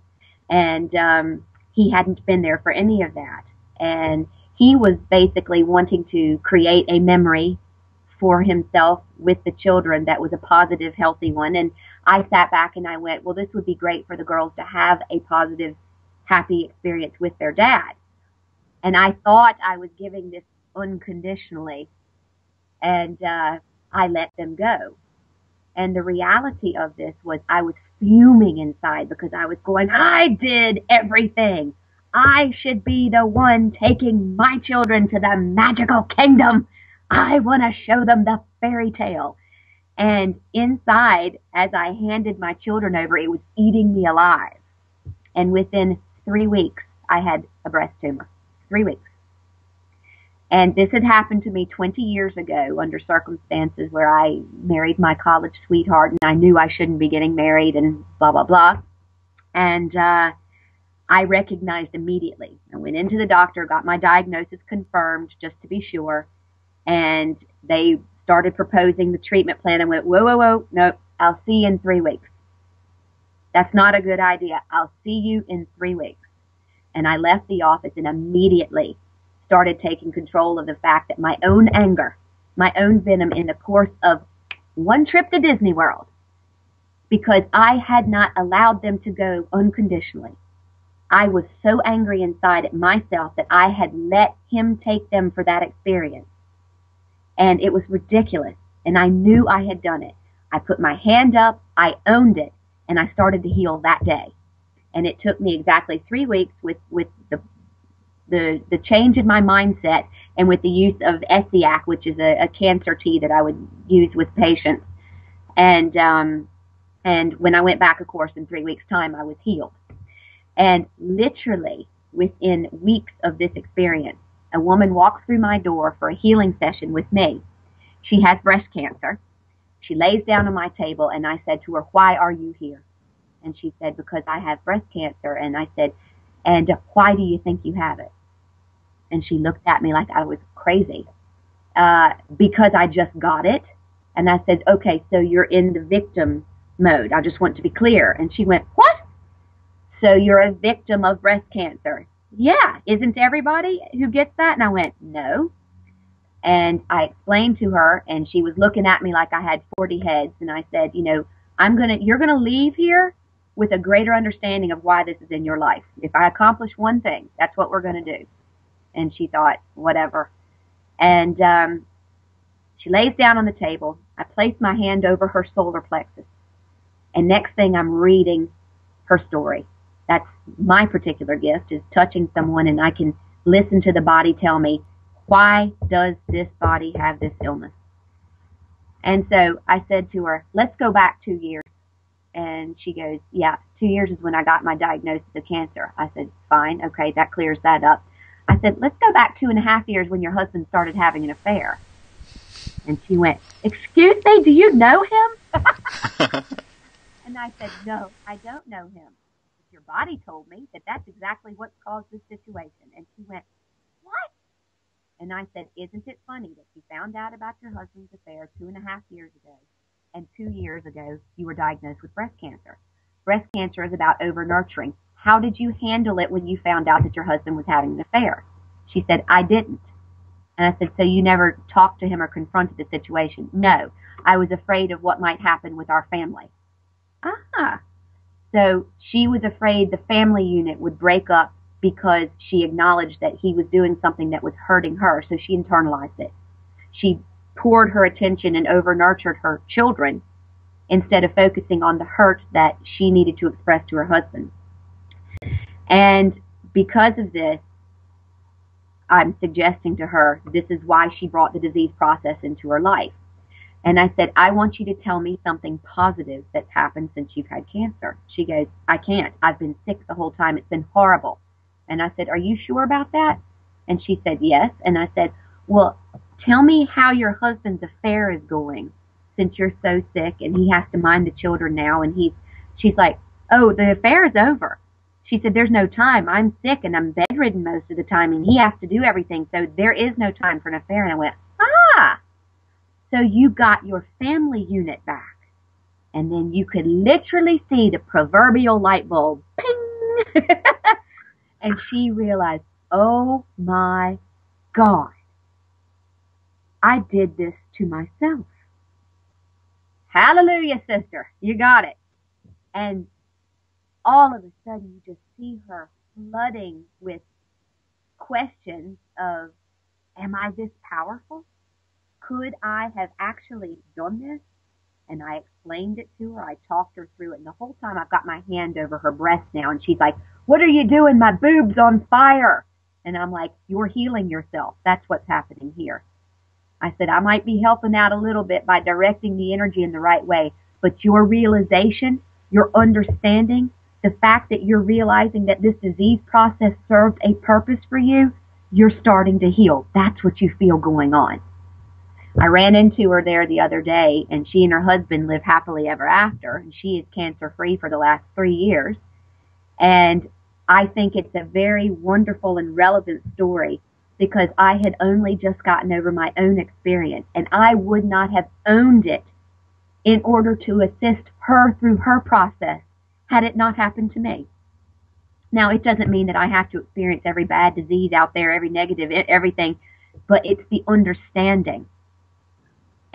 And he hadn't been there for any of that. And he was basically wanting to create a memory for himself with the children that was a positive, healthy one. And I sat back and I went, well, this would be great for the girls to have a positive, happy experience with their dad. And I thought I was giving this unconditionally. And I let them go. And the reality of this was I was fuming inside because I was going, I did everything. I should be the one taking my children to the magical kingdom. I want to show them the fairy tale. And inside, as I handed my children over, it was eating me alive. And within 3 weeks, I had a breast tumor. 3 weeks. And this had happened to me 20 years ago under circumstances where I married my college sweetheart and I knew I shouldn't be getting married and blah, blah, blah. And I recognized immediately. I went into the doctor, got my diagnosis confirmed just to be sure. And they started proposing the treatment plan. I went, whoa, no, I'll see you in 3 weeks. That's not a good idea. I'll see you in 3 weeks. And I left the office and immediately started taking control of the fact that my own anger, my own venom in the course of one trip to Disney World, because I had not allowed them to go unconditionally. I was so angry inside at myself that I had let him take them for that experience. And it was ridiculous. And I knew I had done it. I put my hand up, I owned it, and I started to heal that day. And it took me exactly 3 weeks with the change in my mindset and with the use of Essiac, which is a cancer tea that I would use with patients. And when I went back, of course, in 3 weeks' time, I was healed. And literally within weeks of this experience, a woman walks through my door for a healing session with me. She has breast cancer. She lays down on my table, and I said to her, why are you here? And she said, because I have breast cancer. And I said, and why do you think you have it? And she looked at me like I was crazy. Because I just got it. And I said, okay, so you're in the victim mode. I just want to be clear. And she went, what? So you're a victim of breast cancer? Yeah, isn't everybody who gets that? And I went, no. And I explained to her, and she was looking at me like I had 40 heads. And I said, you're going to leave here with a greater understanding of why this is in your life. If I accomplish one thing, that's what we're going to do. And she thought, whatever. And she lays down on the table. I place my hand over her solar plexus. And next thing, I'm reading her story. That's my particular gift, is touching someone, and I can listen to the body tell me Why does this body have this illness? And so I said to her, let's go back 2 years. And she goes, yeah, 2 years is when I got my diagnosis of cancer. I said, fine, okay, that clears that up. I said, let's go back 2.5 years when your husband started having an affair. And she went, excuse me, do you know him? And I said, no, I don't know him. But your body told me that that's exactly what caused this situation. And she went, what? And I said, isn't it funny that you found out about your husband's affair 2.5 years ago, and 2 years ago you were diagnosed with breast cancer? Breast cancer is about over-nurturing. How did you handle it when you found out that your husband was having an affair? She said, I didn't. And I said, so you never talked to him or confronted the situation? No, I was afraid of what might happen with our family. Ah, so she was afraid the family unit would break up because she acknowledged that he was doing something that was hurting her, so she internalized it. She poured her attention and over-nurtured her children instead of focusing on the hurt that she needed to express to her husband. And because of this, I'm suggesting to her this is why she brought the disease process into her life. And I said, I want you to tell me something positive that's happened since you've had cancer. She goes, I can't. I've been sick the whole time. It's been horrible. And I said, are you sure about that? And she said, yes. And I said, well, tell me how your husband's affair is going since you're so sick and he has to mind the children now. And she's like, oh, the affair is over. She said, there's no time. I'm sick and I'm bedridden most of the time and he has to do everything. So there is no time for an affair. And I went, ah, so you got your family unit back. And then you could literally see the proverbial light bulb, ping. And she realized, oh my God, I did this to myself. Hallelujah, sister. You got it. And all of a sudden, you just see her flooding with questions of, am I this powerful? Could I have actually done this? And I explained it to her. I talked her through it. And the whole time I've got my hand over her breast now. And she's like, what are you doing? My boob's on fire. And I'm like, you're healing yourself. That's what's happening here. I said, I might be helping out a little bit by directing the energy in the right way. But your realization, your understanding, the fact that you're realizing that this disease process served a purpose for you, you're starting to heal. That's what you feel going on. I ran into her there the other day, and she and her husband live happily ever after, and she is cancer-free for the last 3 years. And I think it's a very wonderful and relevant story because I had only just gotten over my own experience, and I would not have owned it in order to assist her through her process had it not happened to me. Now, it doesn't mean that I have to experience every bad disease out there, every negative, everything, but it's the understanding.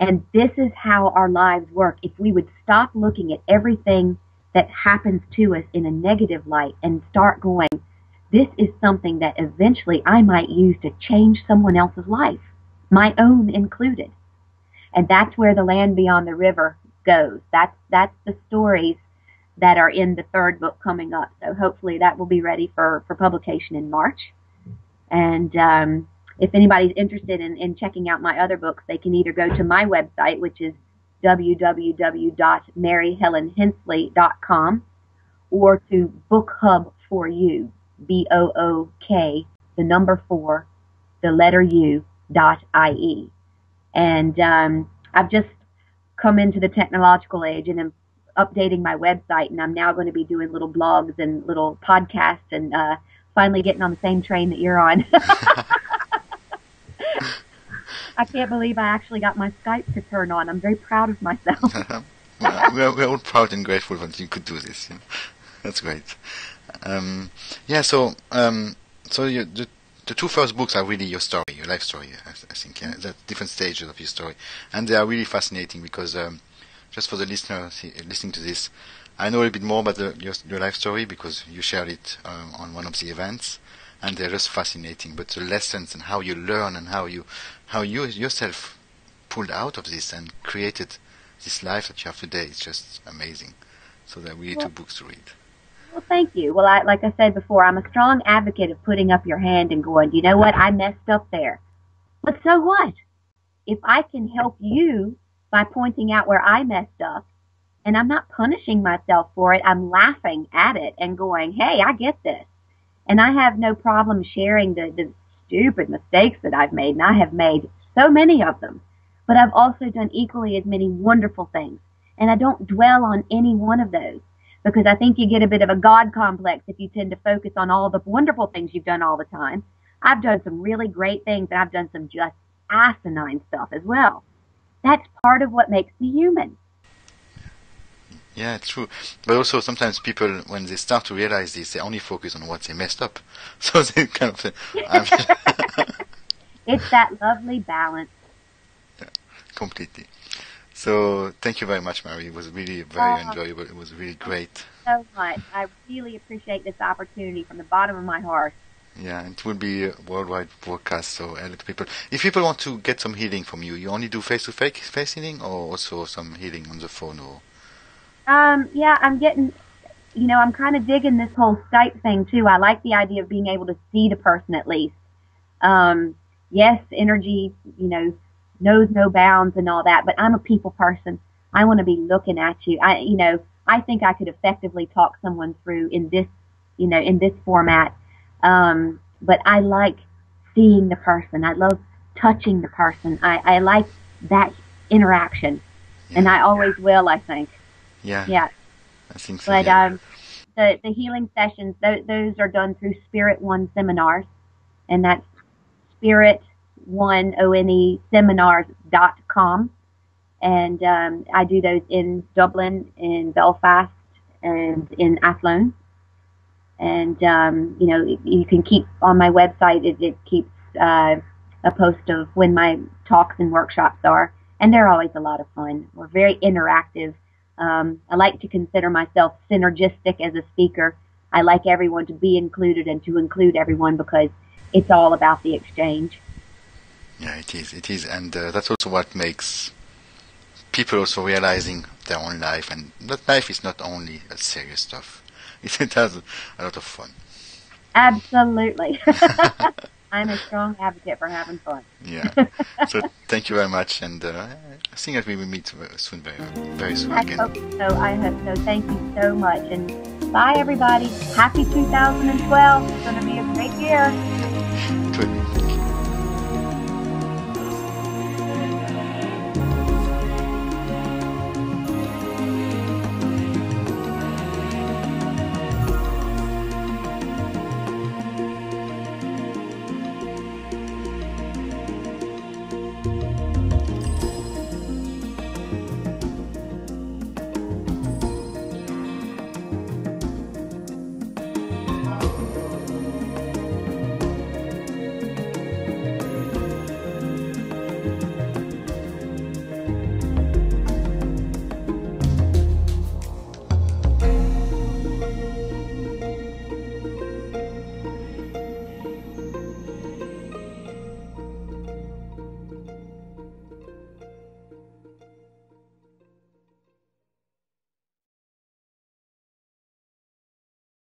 And this is how our lives work. If we would stop looking at everything that happens to us in a negative light and start going, this is something that eventually I might use to change someone else's life, my own included. And that's where the land beyond the river goes. That's the stories that are in the third book coming up. So hopefully that will be ready for publication in March. And if anybody's interested in checking out my other books, they can either go to my website, which is www.maryhelenhensley.com, or to Book Hub for You, BOOK, the number 4, the letter U.IE. And I've just come into the technological age and am updating my website, and I'm now going to be doing little blogs and little podcasts and finally getting on the same train that you're on. I can't believe I actually got my Skype to turn on. I'm very proud of myself. We're all proud and grateful that you could do this. That's great. So the two first books are really your story, your life story, I think. Yeah, the different stages of your story. And they are really fascinating because just for the listener listening to this, I know a little bit more about your life story because you shared it on one of the events. And they're just fascinating. But the lessons and how you learn and how you yourself pulled out of this and created this life that you have today is just amazing. So they're really two books to read. Well, thank you. Well, like I said before, I'm a strong advocate of putting up your hand and going, you know what, I messed up there. But so what? If I can help you by pointing out where I messed up, and I'm not punishing myself for it, I'm laughing at it and going, hey, I get this. And I have no problem sharing the stupid mistakes that I've made, and I have made so many of them. But I've also done equally as many wonderful things. And I don't dwell on any one of those because I think you get a bit of a God complex if you tend to focus on all the wonderful things you've done all the time. I've done some really great things, and I've done some just asinine stuff as well. That's part of what makes me human. Yeah, it's true. But also sometimes people, when they start to realize this, they only focus on what they messed up. So they kind of say, It's that lovely balance. yeah, completely. So thank you very much, Mary. It was really very enjoyable. It was really great. So much. I really appreciate this opportunity from the bottom of my heart. Yeah, it will be a worldwide broadcast, so a lot of people. If people want to get some healing from you, you only do face-to-face healing, or also some healing on the phone, or? Yeah, I'm kind of digging this whole Skype thing too. I like the idea of being able to see the person at least. Yes, energy, knows no bounds and all that, but I'm a people person. I want to be looking at you. I think I could effectively talk someone through in this format. But I like seeing the person. I love touching the person. I like that interaction, and I always will, I think. Yeah. Yeah. I think so. But Yeah. the healing sessions, those are done through Spirit One seminars, and that's Spirit1 seminars.com. And I do those in Dublin, in Belfast, and in Athlone. And you can keep on my website. It keeps a post of when my talks and workshops are, and they're always a lot of fun. We're very interactive. I like to consider myself synergistic as a speaker. I like everyone to be included and to include everyone because it's all about the exchange. Yeah, it is. It is, and that's also what makes people also realizing their own life, and that life is not only serious stuff. It has a lot of fun. Absolutely. I'm a strong advocate for having fun. Yeah. So thank you very much, and I think that we will meet soon, very, very soon again. I hope so. Thank you so much. And bye, everybody. Happy 2012. It's going to be a great year.